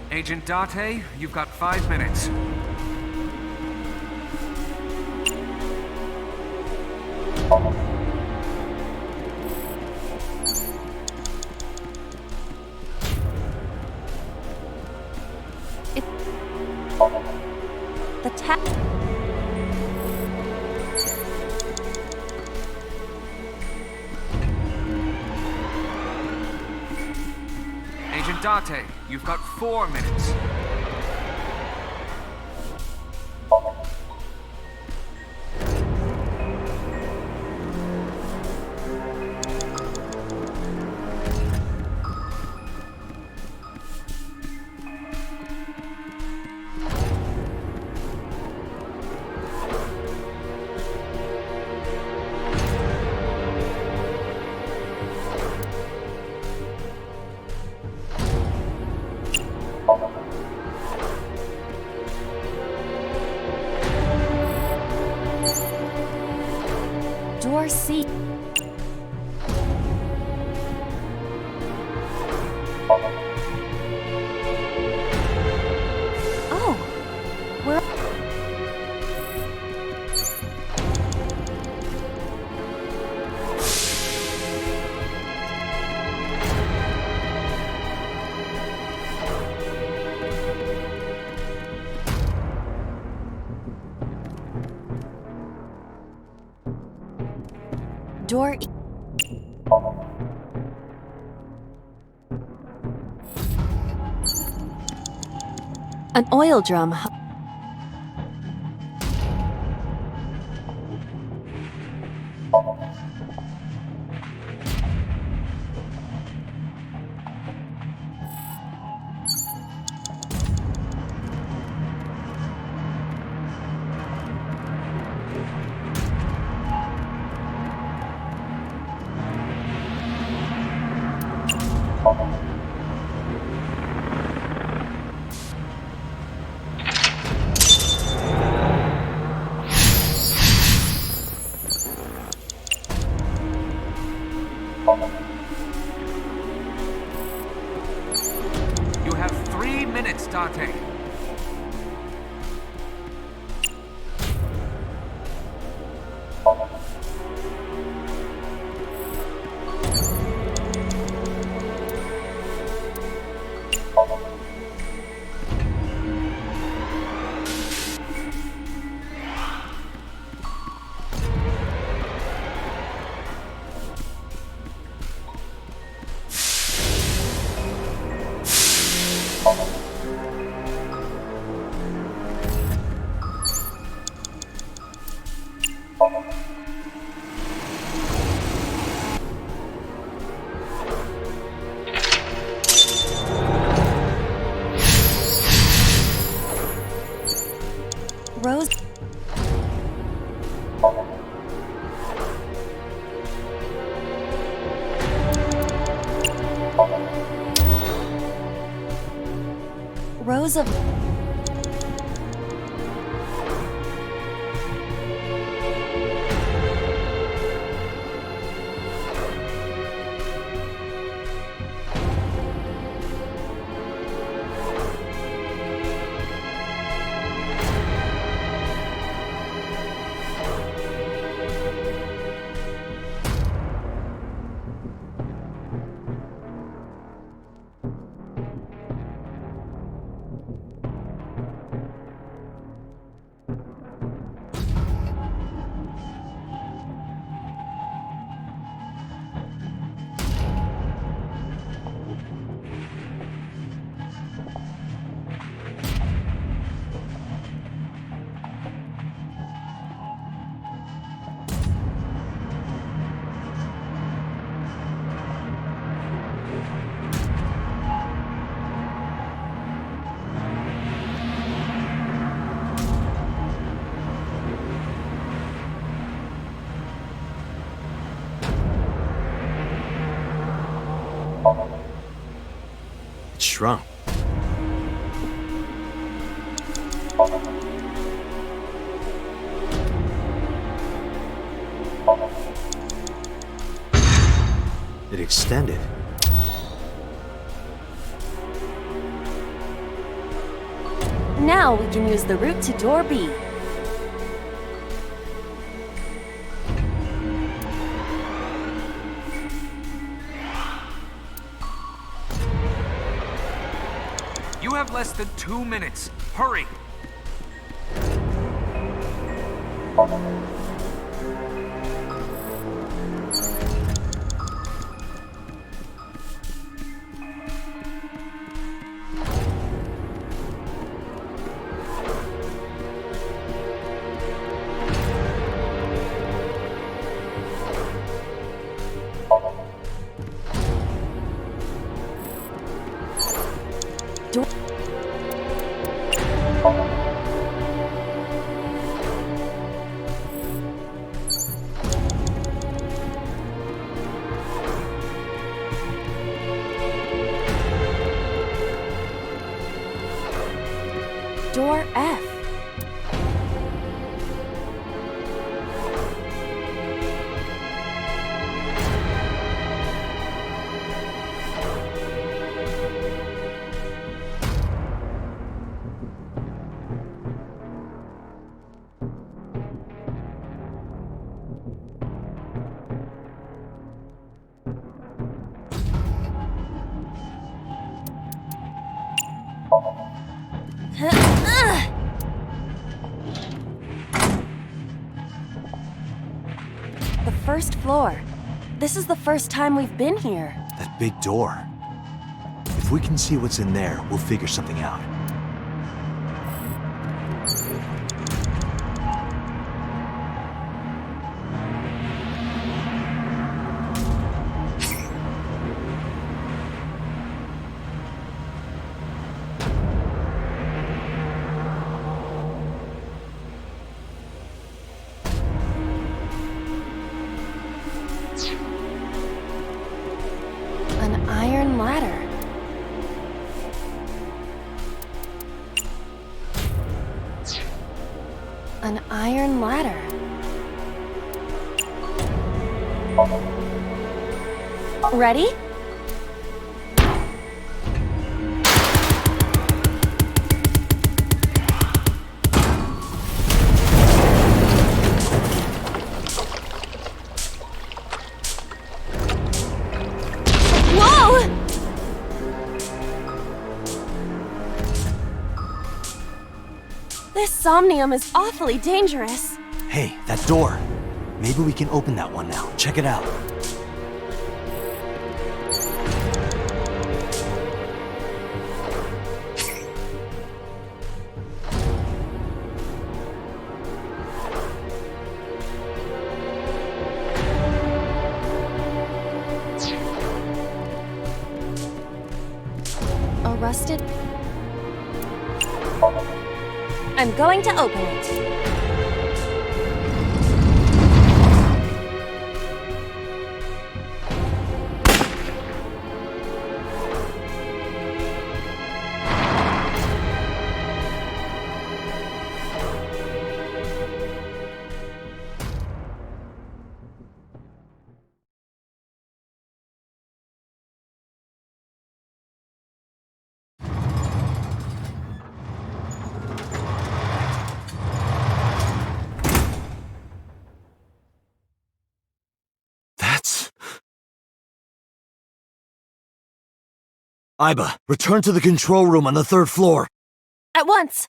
Agent Date, you've got 5 minutes. The tap. Agent Date, you've got 4 minutes. Door C. Oh, we're. Door E. An oil drum. You have 3 minutes, Date. Rose. Rows of. shrunk. It extended. Now we can use the route to door B. You have less than 2 minutes. Hurry! Door F. The first floor. This is the first time we've been here. That big door. If we can see what's in there, we'll figure something out. An iron ladder. An iron ladder. Ready? Whoa! This Somnium is awfully dangerous. Hey, that door. Maybe we can open that one now. Check it out. A rusted... I'm going to open it. Iba, return to the control room on the 3rd floor. At once!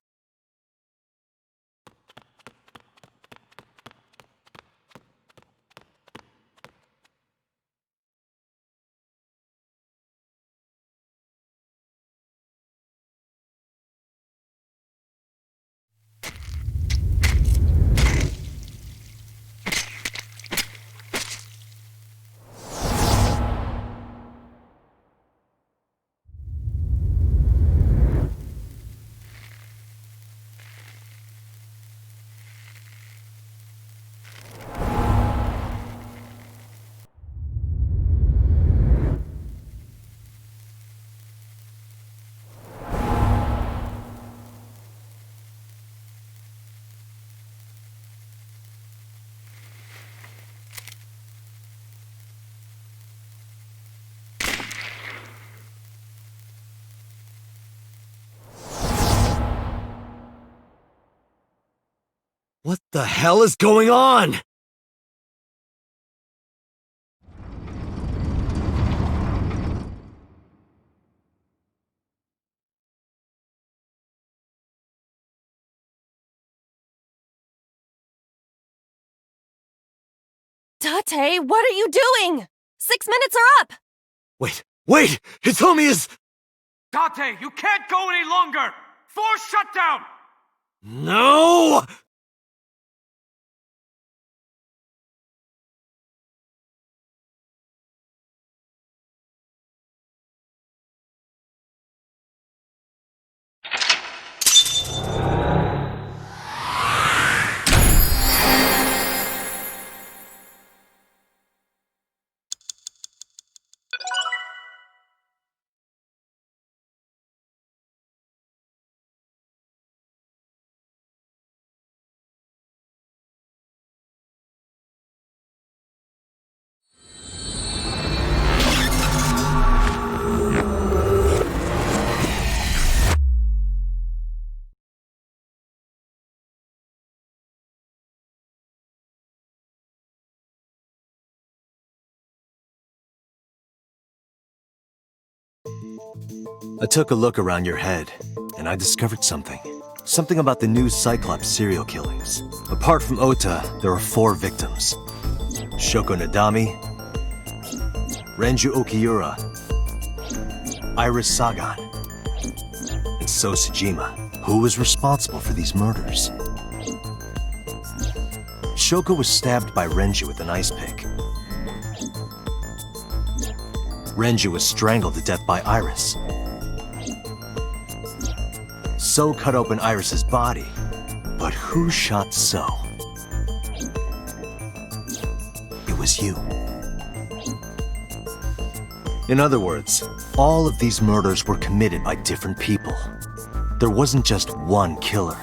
What the hell is going on? Tate, what are you doing? 6 minutes are up! Wait! Hitomi is... Tate, you can't go any longer! Force shutdown! No! I took a look around your head, and I discovered something. Something about the new Cyclops serial killings. Apart from Ota, there are 4 victims. Shoko Nadami, Renju Okiura, Iris Sagan, and So Tsujima. Who was responsible for these murders? Shoko was stabbed by Renju with an ice pick. Renju was strangled to death by Iris. So cut open Iris's body. But who shot So? It was you. In other words, all of these murders were committed by different people. There wasn't just one killer.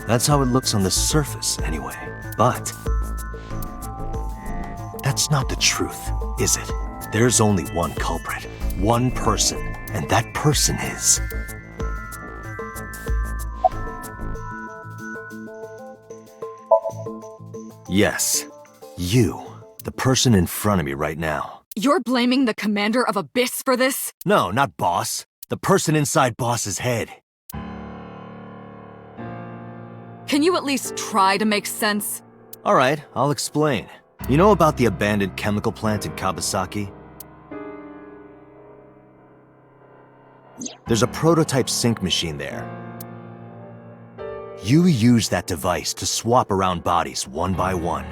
That's how it looks on the surface, anyway. But that's not the truth, is it? There's only one culprit, one person, and that person is... Yes, you, the person in front of me right now. You're blaming the commander of Abyss for this? No, not Boss. The person inside Boss's head. Can you at least try to make sense? All right, I'll explain. You know about the abandoned chemical plant in Kawasaki? There's a prototype sync machine there. You use that device to swap around bodies one by one.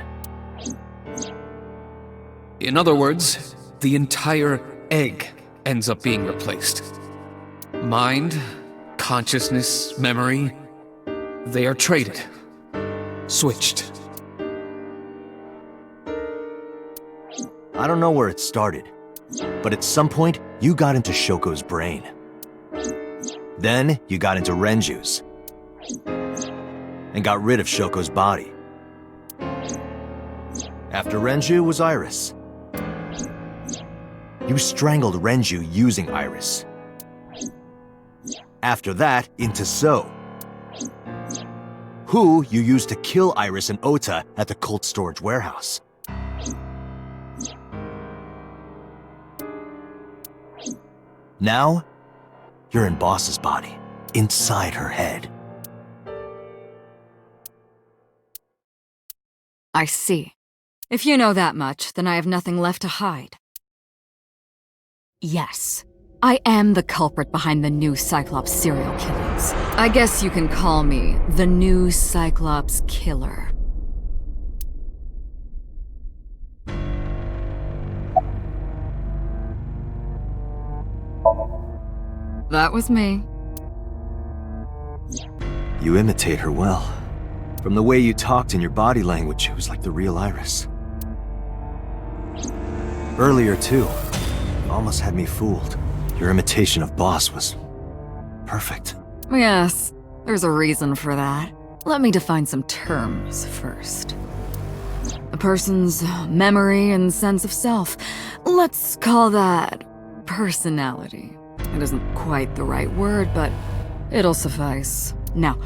In other words, the entire egg ends up being replaced. Mind, consciousness, memory, they are traded. Switched. I don't know where it started, but at some point, you got into Shoko's brain. Then, you got into Renju's. And got rid of Shoko's body. After Renju was Iris. You strangled Renju using Iris. After that, into So. Who you used to kill Iris and Ota at the cold storage warehouse. Now, you're in Boss's body, inside her head. I see. If you know that much, then I have nothing left to hide. Yes, I am the culprit behind the new Cyclops serial killings. I guess you can call me the new Cyclops killer. That was me. You imitate her well. From the way you talked and your body language, it was like the real Iris. Earlier, too, you almost had me fooled. Your imitation of Boss was perfect. Yes, there's a reason for that. Let me define some terms first. A person's memory and sense of self. Let's call that personality. It isn't quite the right word, but it'll suffice. Now,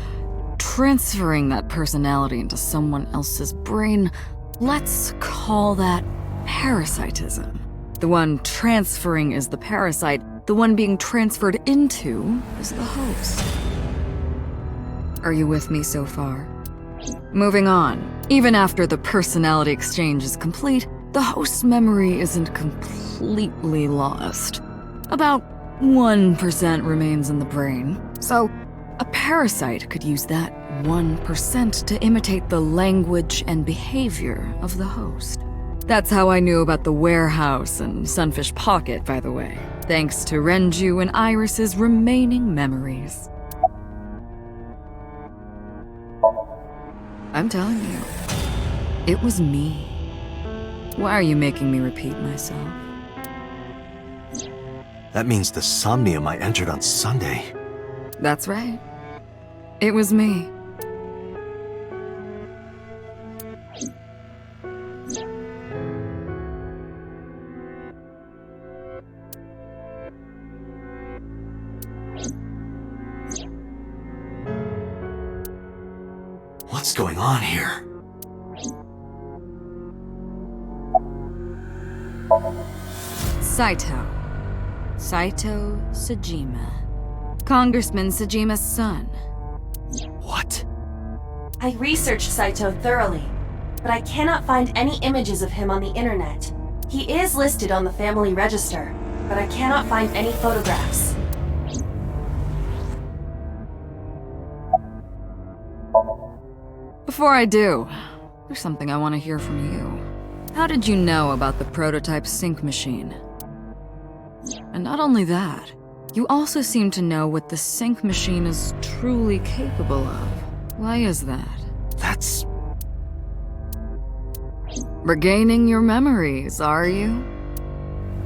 transferring that personality into someone else's brain, let's call that parasitism. The one transferring is the parasite, the one being transferred into is the host. Are you with me so far? Moving on. Even after the personality exchange is complete, the host's memory isn't completely lost. About 1% remains in the brain, so a parasite could use that 1% to imitate the language and behavior of the host. That's how I knew about the warehouse and Sunfish Pocket, by the way, thanks to Renju and Iris's remaining memories. I'm telling you, it was me. Why are you making me repeat myself? That means the Somnium I entered on Sunday. That's right. It was me. What's going on here? Saito Sajima. Congressman Sajima's son. What? I researched Saito thoroughly, but I cannot find any images of him on the internet. He is listed on the family register, but I cannot find any photographs. Before I do, there's something I want to hear from you. How did you know about the prototype sync machine? And not only that, you also seem to know what the sync machine is truly capable of. Why is that? That's... Regaining your memories, are you?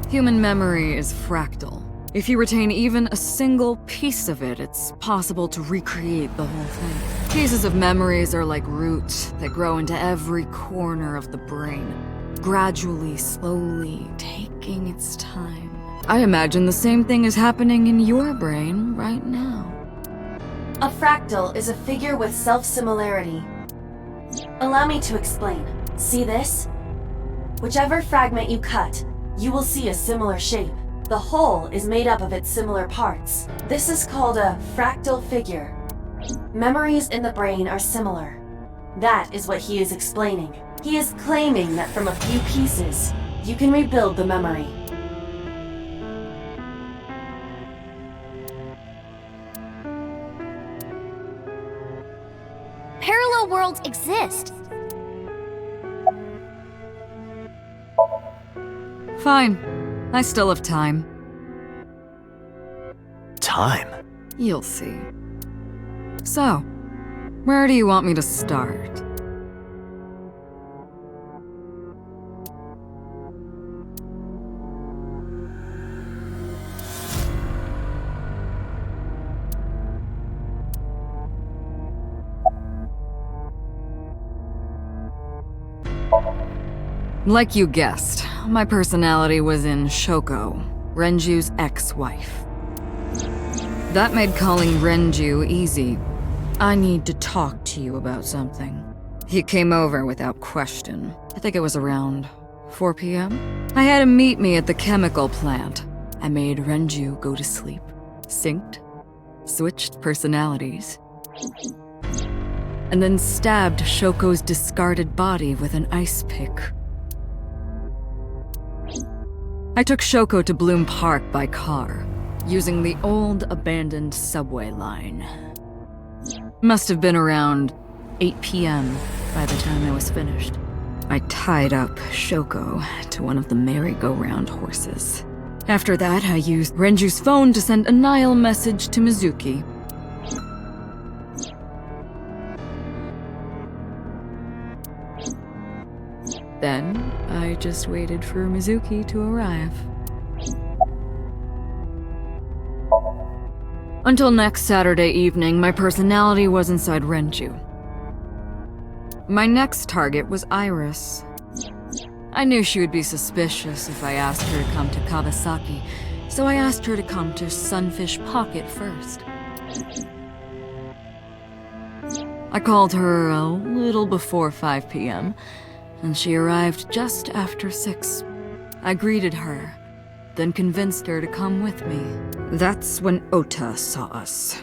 Human memory is fractal. If you retain even a single piece of it, it's possible to recreate the whole thing. Pieces of memories are like roots that grow into every corner of the brain, gradually, slowly, taking its time. I imagine the same thing is happening in your brain right now. A fractal is a figure with self-similarity. Allow me to explain. See this? Whichever fragment you cut, you will see a similar shape. The whole is made up of its similar parts. This is called a fractal figure. Memories in the brain are similar. That is what he is explaining. He is claiming that from a few pieces, you can rebuild the memory. Parallel worlds exist. Fine. I still have time. time. You'll see. So, where do you want me to start? Like you guessed, my personality was in Shoko, Renju's ex-wife. That made calling Renju easy. I need to talk to you about something. He came over without question. I think it was around 4 p.m. I had him meet me at the chemical plant. I made Renju go to sleep. Synced, switched personalities, and then stabbed Shoko's discarded body with an ice pick. I took Shoko to Bloom Park by car, using the old abandoned subway line. Must have been around 8 p.m. by the time I was finished. I tied up Shoko to one of the merry-go-round horses. After that, I used Renju's phone to send a Nile message to Mizuki. Then, I just waited for Mizuki to arrive. Until next Saturday evening, my personality was inside Renju. My next target was Iris. I knew she would be suspicious if I asked her to come to Kawasaki, so I asked her to come to Sunfish Pocket first. I called her a little before 5 p.m., and she arrived just after 6. I greeted her, then convinced her to come with me. That's when Ota saw us.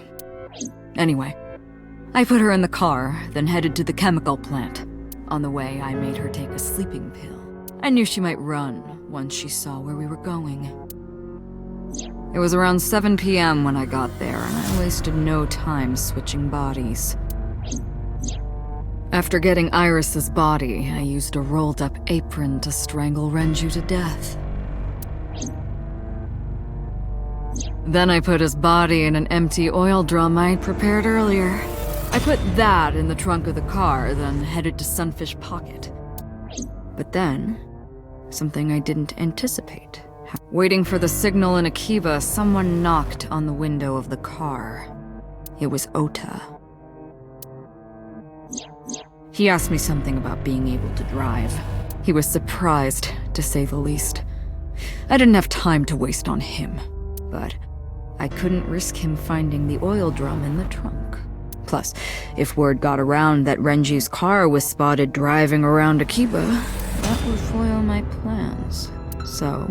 Anyway, I put her in the car, then headed to the chemical plant. On the way, I made her take a sleeping pill. I knew she might run once she saw where we were going. It was around 7 p.m. when I got there, and I wasted no time switching bodies. After getting Iris's body, I used a rolled-up apron to strangle Renju to death. Then I put his body in an empty oil drum I'd prepared earlier. I put that in the trunk of the car, then headed to Sunfish Pocket. But then, something I didn't anticipate. Waiting for the signal in Akiba, someone knocked on the window of the car. It was Ota. He asked me something about being able to drive. He was surprised, to say the least. I didn't have time to waste on him, but I couldn't risk him finding the oil drum in the trunk. Plus, if word got around that Renji's car was spotted driving around Akiba, that would foil my plans. So,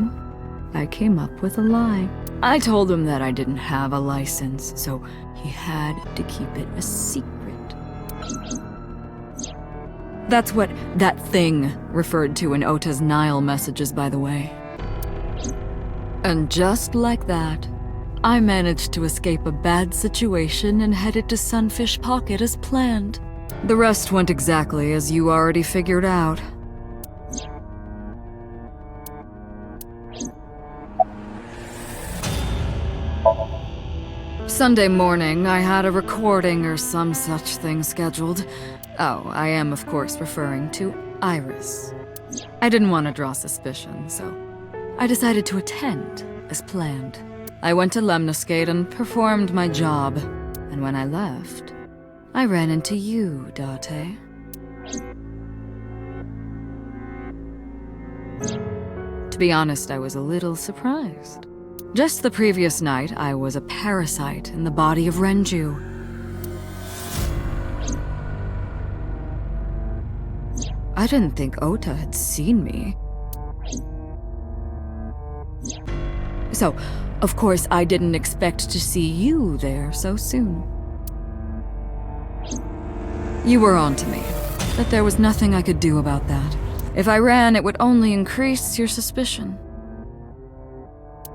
I came up with a lie. I told him that I didn't have a license, so he had to keep it a secret. That's what that thing referred to in Ota's Nile messages, by the way. And just like that, I managed to escape a bad situation and headed to Sunfish Pocket as planned. The rest went exactly as you already figured out. Sunday morning, I had a recording or some such thing scheduled. Oh, I am of course referring to Iris. I didn't want to draw suspicion, so I decided to attend as planned. I went to Lemniscate and performed my job, and when I left, I ran into you, Date. To be honest, I was a little surprised. Just the previous night, I was a parasite in the body of Renju. I didn't think Ota had seen me. So, of course, I didn't expect to see you there so soon. You were on to me, but there was nothing I could do about that. If I ran, it would only increase your suspicion.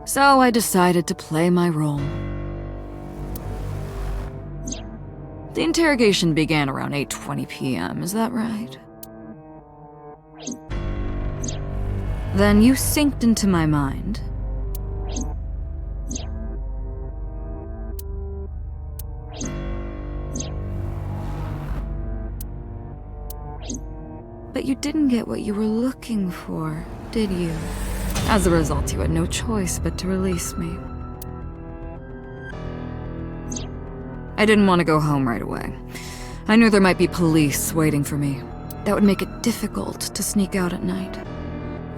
So I decided to play my role. The interrogation began around 8:20 p.m., is that right? Then you synced into my mind. But you didn't get what you were looking for, did you? As a result, you had no choice but to release me. I didn't want to go home right away. I knew there might be police waiting for me. That would make it difficult to sneak out at night.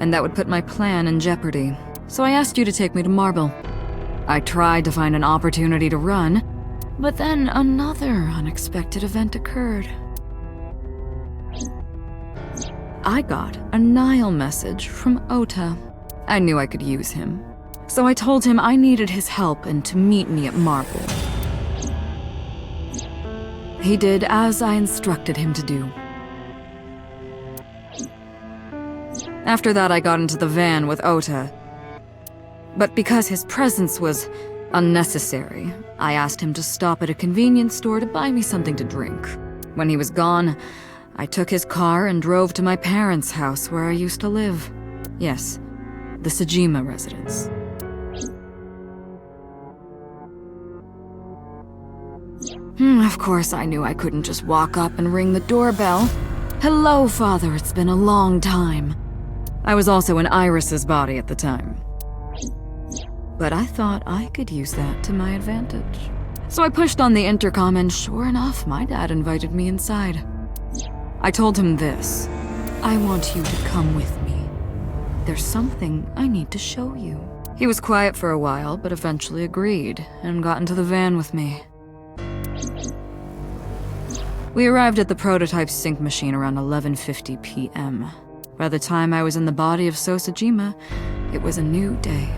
And that would put my plan in jeopardy. So I asked you to take me to Marble. I tried to find an opportunity to run, but then another unexpected event occurred. I got a Nile message from Ota. I knew I could use him. So I told him I needed his help and to meet me at Marble. He did as I instructed him to do. After that, I got into the van with Ota. But because his presence was unnecessary, I asked him to stop at a convenience store to buy me something to drink. When he was gone, I took his car and drove to my parents' house where I used to live. Yes, the Sajima residence. Of course, I knew I couldn't just walk up and ring the doorbell. Hello, Father, it's been a long time. I was also in Iris's body at the time. But I thought I could use that to my advantage. So I pushed on the intercom and sure enough, my dad invited me inside. I told him this. I want you to come with me. There's something I need to show you. He was quiet for a while, but eventually agreed and got into the van with me. We arrived at the prototype sync machine around 11:50 p.m. By the time I was in the body of Sosajima, it was a new day.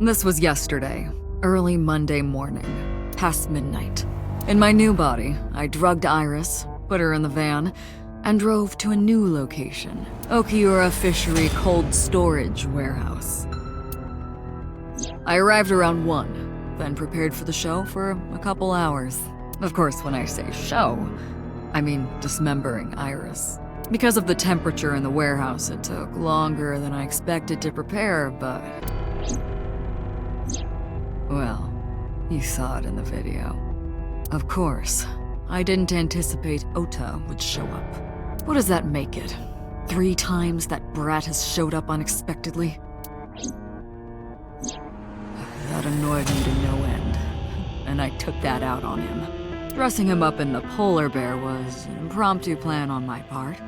This was yesterday, early Monday morning, past midnight. In my new body, I drugged Iris, put her in the van, and drove to a new location, Okiura Fishery Cold Storage Warehouse. I arrived around 1, then prepared for the show for a couple hours. Of course, when I say show, I mean dismembering Iris. Because of the temperature in the warehouse, it took longer than I expected to prepare, but... well, you saw it in the video. Of course, I didn't anticipate Ota would show up. What does that make it? 3 times that brat has showed up unexpectedly? That annoyed me to no end, and I took that out on him. Dressing him up in the polar bear was an impromptu plan on my part.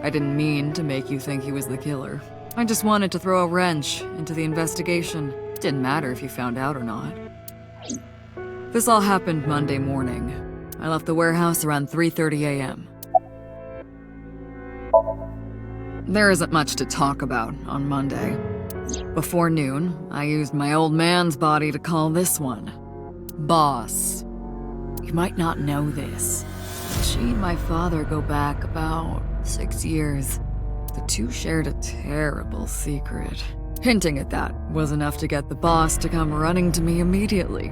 I didn't mean to make you think he was the killer. I just wanted to throw a wrench into the investigation. Didn't matter if you found out or not. This all happened Monday morning. I left the warehouse around 3:30 a.m. There isn't much to talk about on Monday. Before noon, I used my old man's body to call this one Boss. You might not know this, but she and my father go back about 6 years. The two shared a terrible secret. Hinting at that was enough to get the boss to come running to me immediately.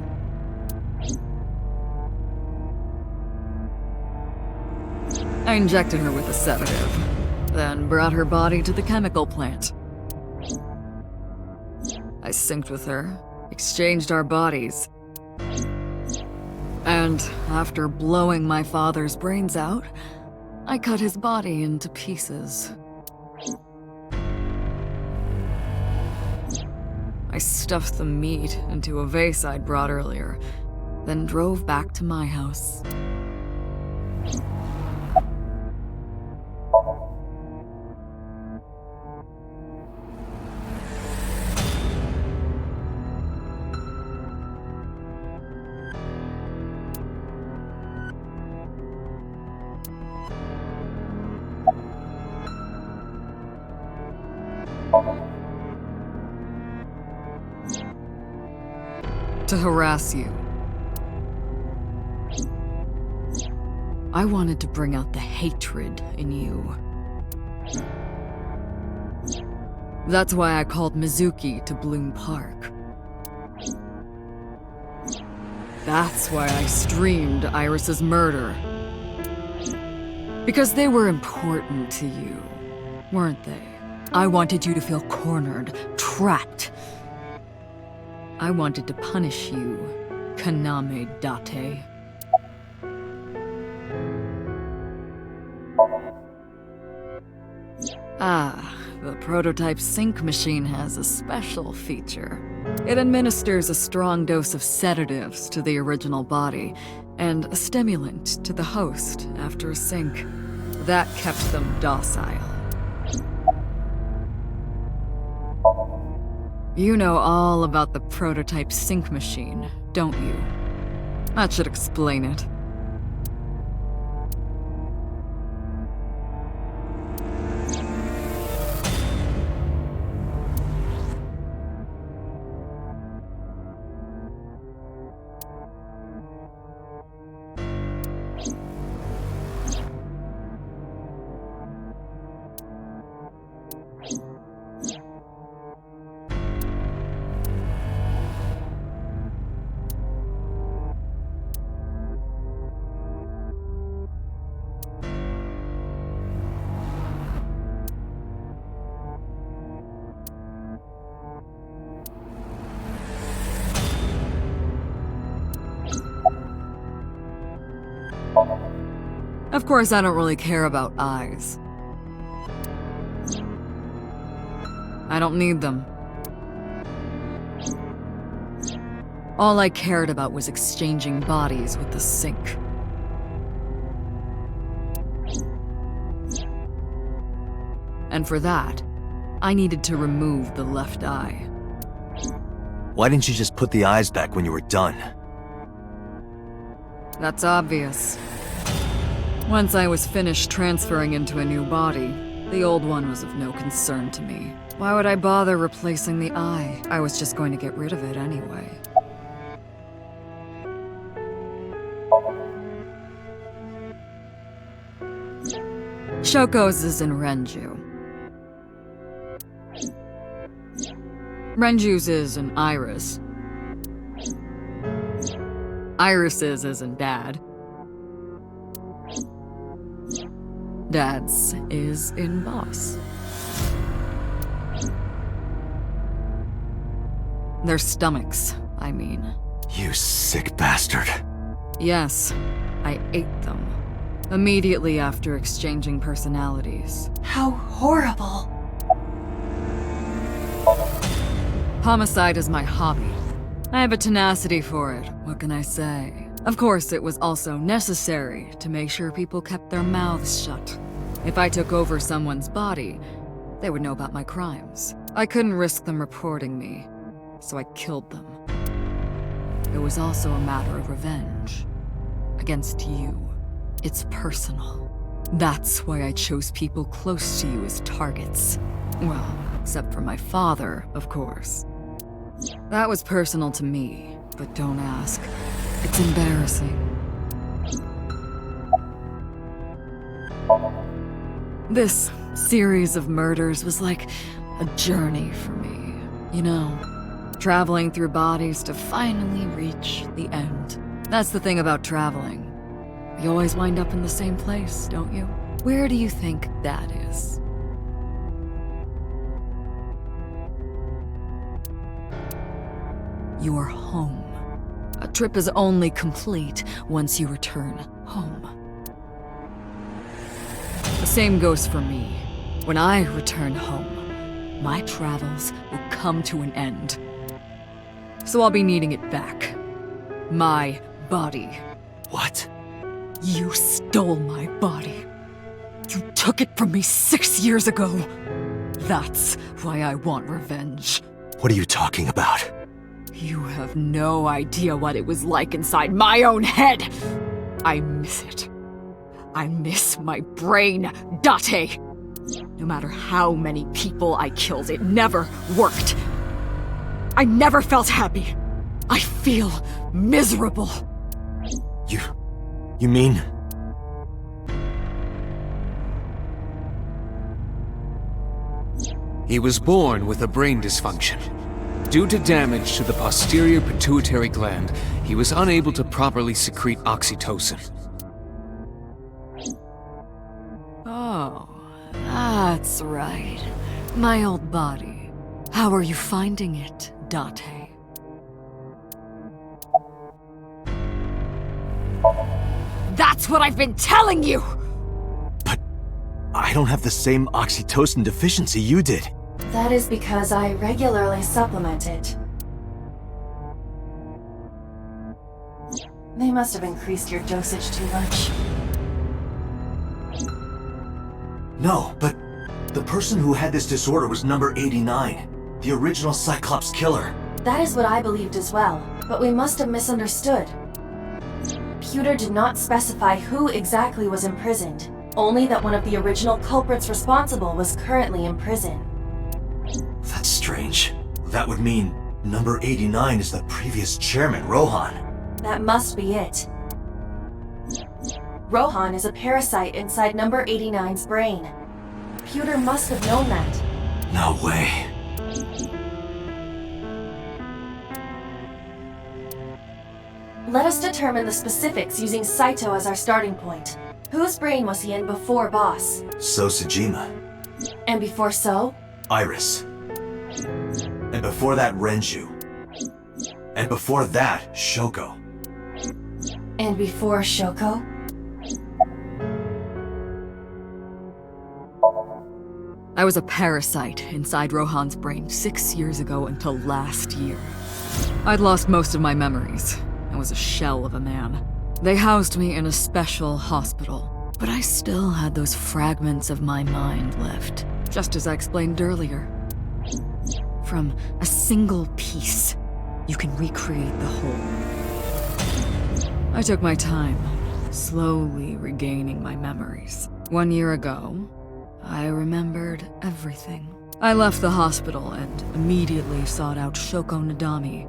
I injected her with a sedative, then brought her body to the chemical plant. I synced with her, exchanged our bodies, and after blowing my father's brains out, I cut his body into pieces. I stuffed the meat into a vase I'd brought earlier, then drove back to my house. To harass you. I wanted to bring out the hatred in you. That's why I called Mizuki to Bloom Park. That's why I streamed Iris's murder. Because they were important to you, weren't they? I wanted you to feel cornered, trapped. I wanted to punish you, Kaname Date. The prototype sync machine has a special feature. It administers a strong dose of sedatives to the original body, and a stimulant to the host after a sync. That kept them docile. You know all about the prototype sync machine, don't you? That should explain it. Of course, I don't really care about eyes. I don't need them. All I cared about was exchanging bodies with the sync. And for that, I needed to remove the left eye. Why didn't you just put the eyes back when you were done? That's obvious. Once I was finished transferring into a new body, the old one was of no concern to me. Why would I bother replacing the eye? I was just going to get rid of it anyway. Shoko's is in Renju. Renju's is in Iris. Iris's is in Dad. Dad's is in Boss. Their stomachs, I mean. You sick bastard. Yes, I ate them. Immediately after exchanging personalities. How horrible. Homicide is my hobby. I have a tenacity for it, what can I say? Of course, it was also necessary to make sure people kept their mouths shut. If I took over someone's body, they would know about my crimes. I couldn't risk them reporting me, so I killed them. It was also a matter of revenge. Against you. It's personal. That's why I chose people close to you as targets. Well, except for my father, of course. That was personal to me, but don't ask. It's embarrassing. This series of murders was like a journey for me, you know? Traveling through bodies to finally reach the end. That's the thing about traveling. You always wind up in the same place, don't you? Where do you think that is? Your home. A trip is only complete once you return home. The same goes for me. When I return home, my travels will come to an end. So I'll be needing it back. My body. What? You stole my body. You took it from me 6 years ago. That's why I want revenge. What are you talking about? You have no idea what it was like inside my own head. I miss it. I miss my brain, Date. No matter how many people I killed, it never worked. I never felt happy. I feel miserable. You mean? He was born with a brain dysfunction. Due to damage to the posterior pituitary gland, he was unable to properly secrete oxytocin. Oh, that's right. My old body. How are you finding it, Date? That's what I've been telling you! But I don't have the same oxytocin deficiency you did. That is because I regularly supplement it. They must have increased your dosage too much. No, but the person who had this disorder was number 89, the original Cyclops killer. That is what I believed as well, but we must have misunderstood. Pewter did not specify who exactly was imprisoned, only that one of the original culprits responsible was currently in prison. That's strange. That would mean number 89 is the previous chairman, Rohan. That must be it. Rohan is a parasite inside number 89's brain. Pewter must have known that. No way. Let us determine the specifics using Saito as our starting point. Whose brain was he in before Boss? So Sejima. And before So? Iris. And before that, Renju. And before that, Shoko. And before Shoko? I was a parasite inside Rohan's brain 6 years ago until last year. I'd lost most of my memories. I was a shell of a man. They housed me in a special hospital, but I still had those fragments of my mind left, just as I explained earlier. From a single piece, you can recreate the whole. I took my time, slowly regaining my memories. 1 year ago, I remembered everything. I left the hospital and immediately sought out Shoko Nadami.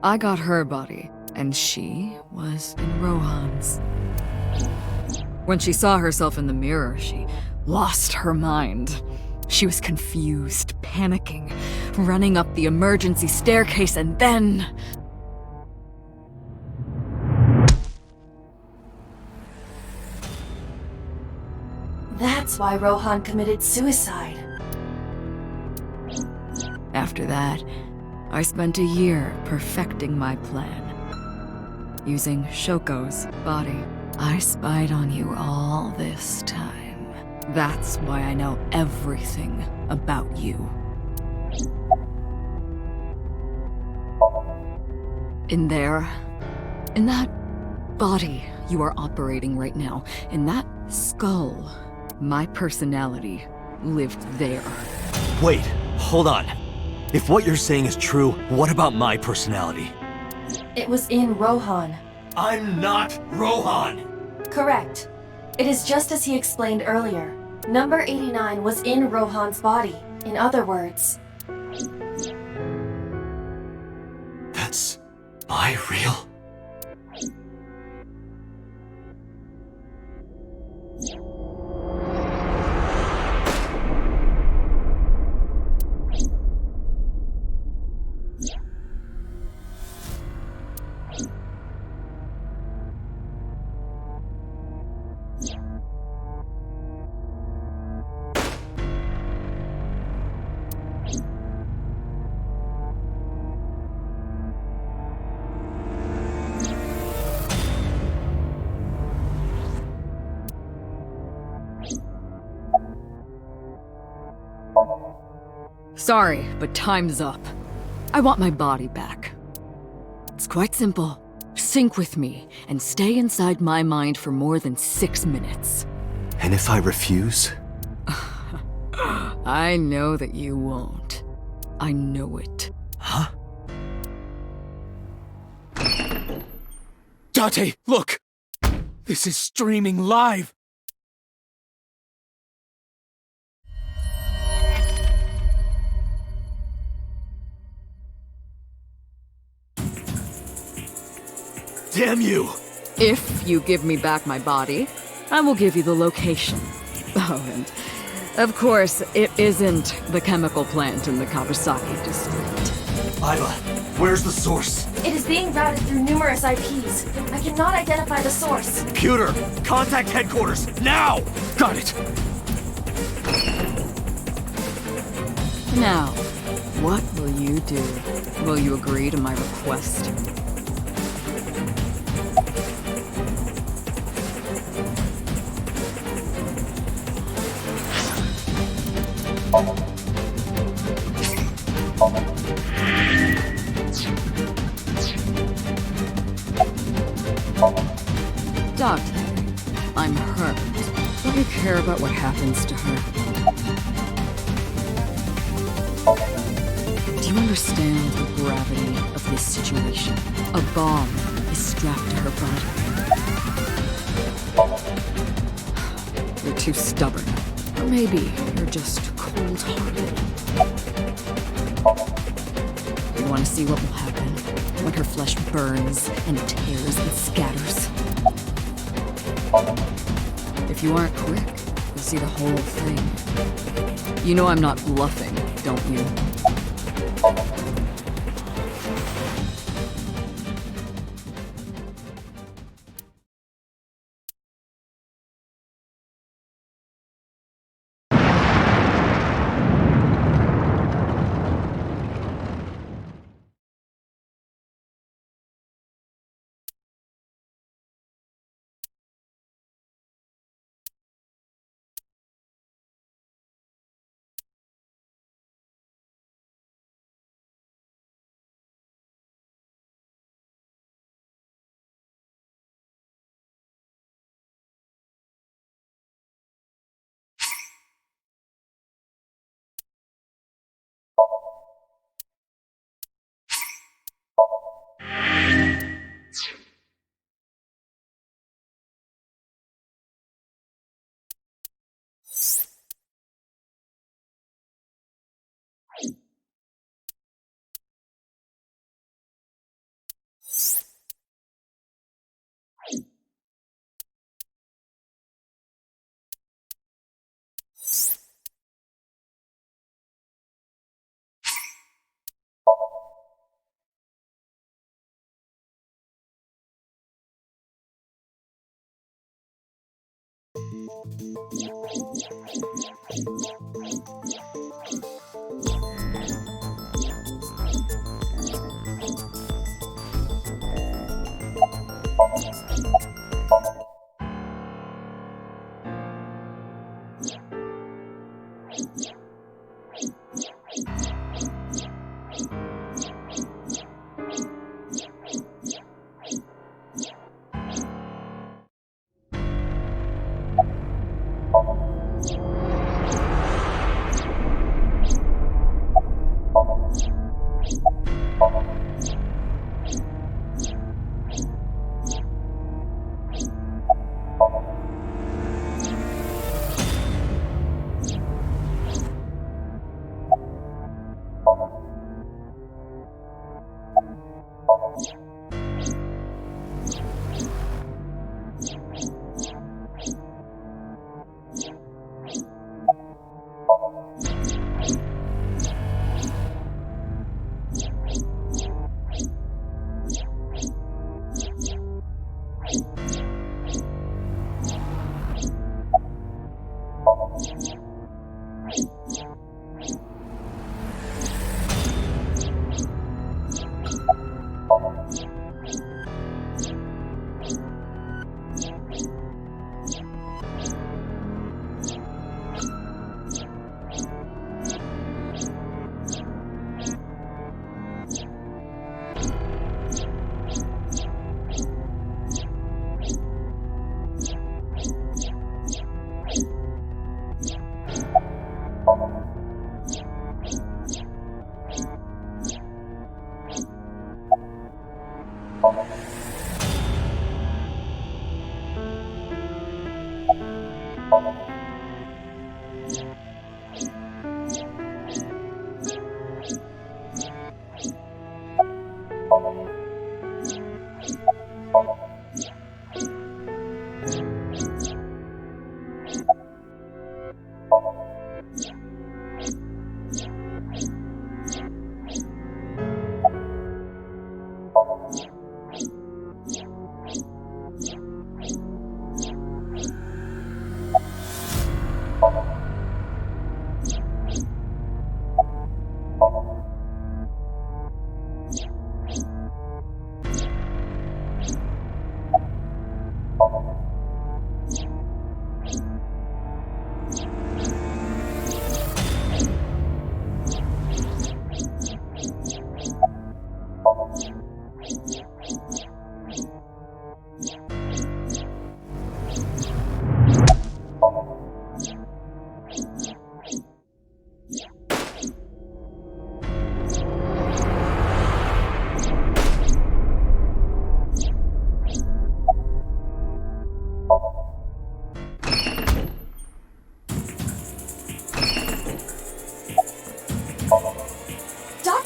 I got her body, and she was in Rohan's. When she saw herself in the mirror, she lost her mind. She was confused, panicking, running up the emergency staircase, and then... That's why Rohan committed suicide. After that, I spent a year perfecting my plan. Using Shoko's body. I spied on you all this time. That's why I know everything about you. In there, in that body you are operating right now, in that skull, my personality lived there. Wait, hold on. If what you're saying is true, what about my personality? It was in Rohan. I'm not Rohan! Correct. It is just as he explained earlier. Number 89 was in Rohan's body. In other words... That's... my real... Sorry, but time's up. I want my body back. It's quite simple. Sync with me and stay inside my mind for more than 6 minutes. And if I refuse? I know that you won't. I know it. Huh? Date, look! This is streaming live! Damn you! If you give me back my body, I will give you the location. Oh, and of course, it isn't the chemical plant in the Kawasaki district. Iva, where's the source? It is being routed through numerous IPs. I cannot identify the source. Computer, contact headquarters, now! Got it! Now, what will you do? Will you agree to my request? Doctor, I'm hurt. Don't you care about what happens to her? Do you understand the gravity of this situation? A bomb is strapped to her body. You're too stubborn. Or maybe you're just cold-hearted. You want to see what will happen when her flesh burns and tears and scatters? If you aren't quick, you'll see the whole thing. You know I'm not bluffing, don't you?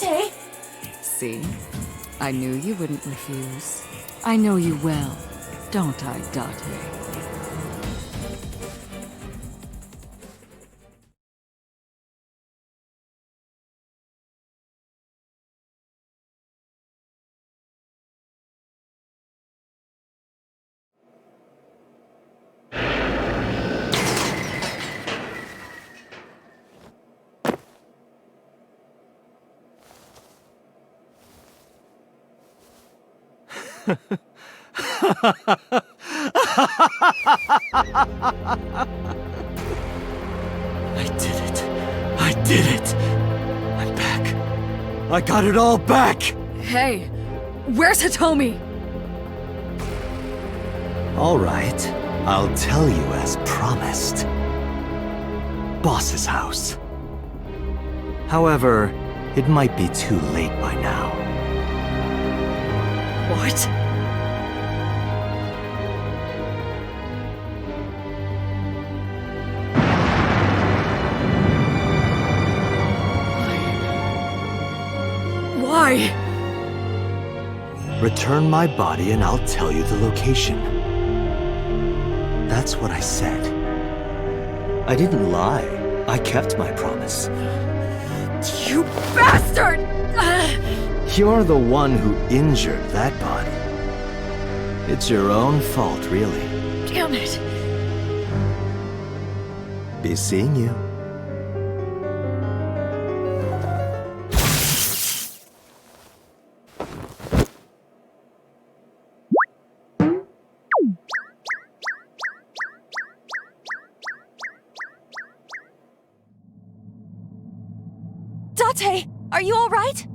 Date! See? I knew you wouldn't refuse. I know you well, don't I, Date? I did it. I did it. I'm back. I got it all back. Hey, where's Hitomi? All right. I'll tell you as promised. Boss's house. However, it might be too late by now. What? Why? Return my body and I'll tell you the location. That's what I said. I didn't lie. I kept my promise. You bastard! You're the one who injured that body. It's your own fault, really. Damn it! Be seeing you. Date, are you all right?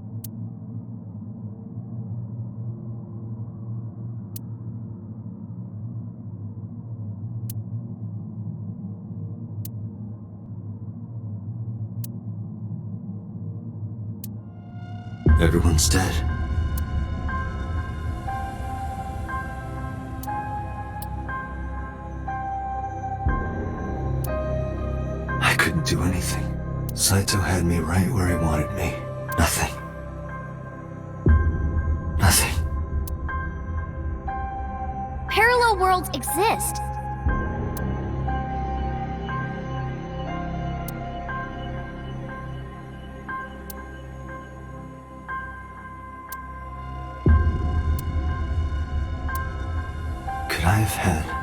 Everyone's dead. I couldn't do anything. Saito had me right where he wanted me. Nothing. Nothing. Parallel worlds exist. Could I have had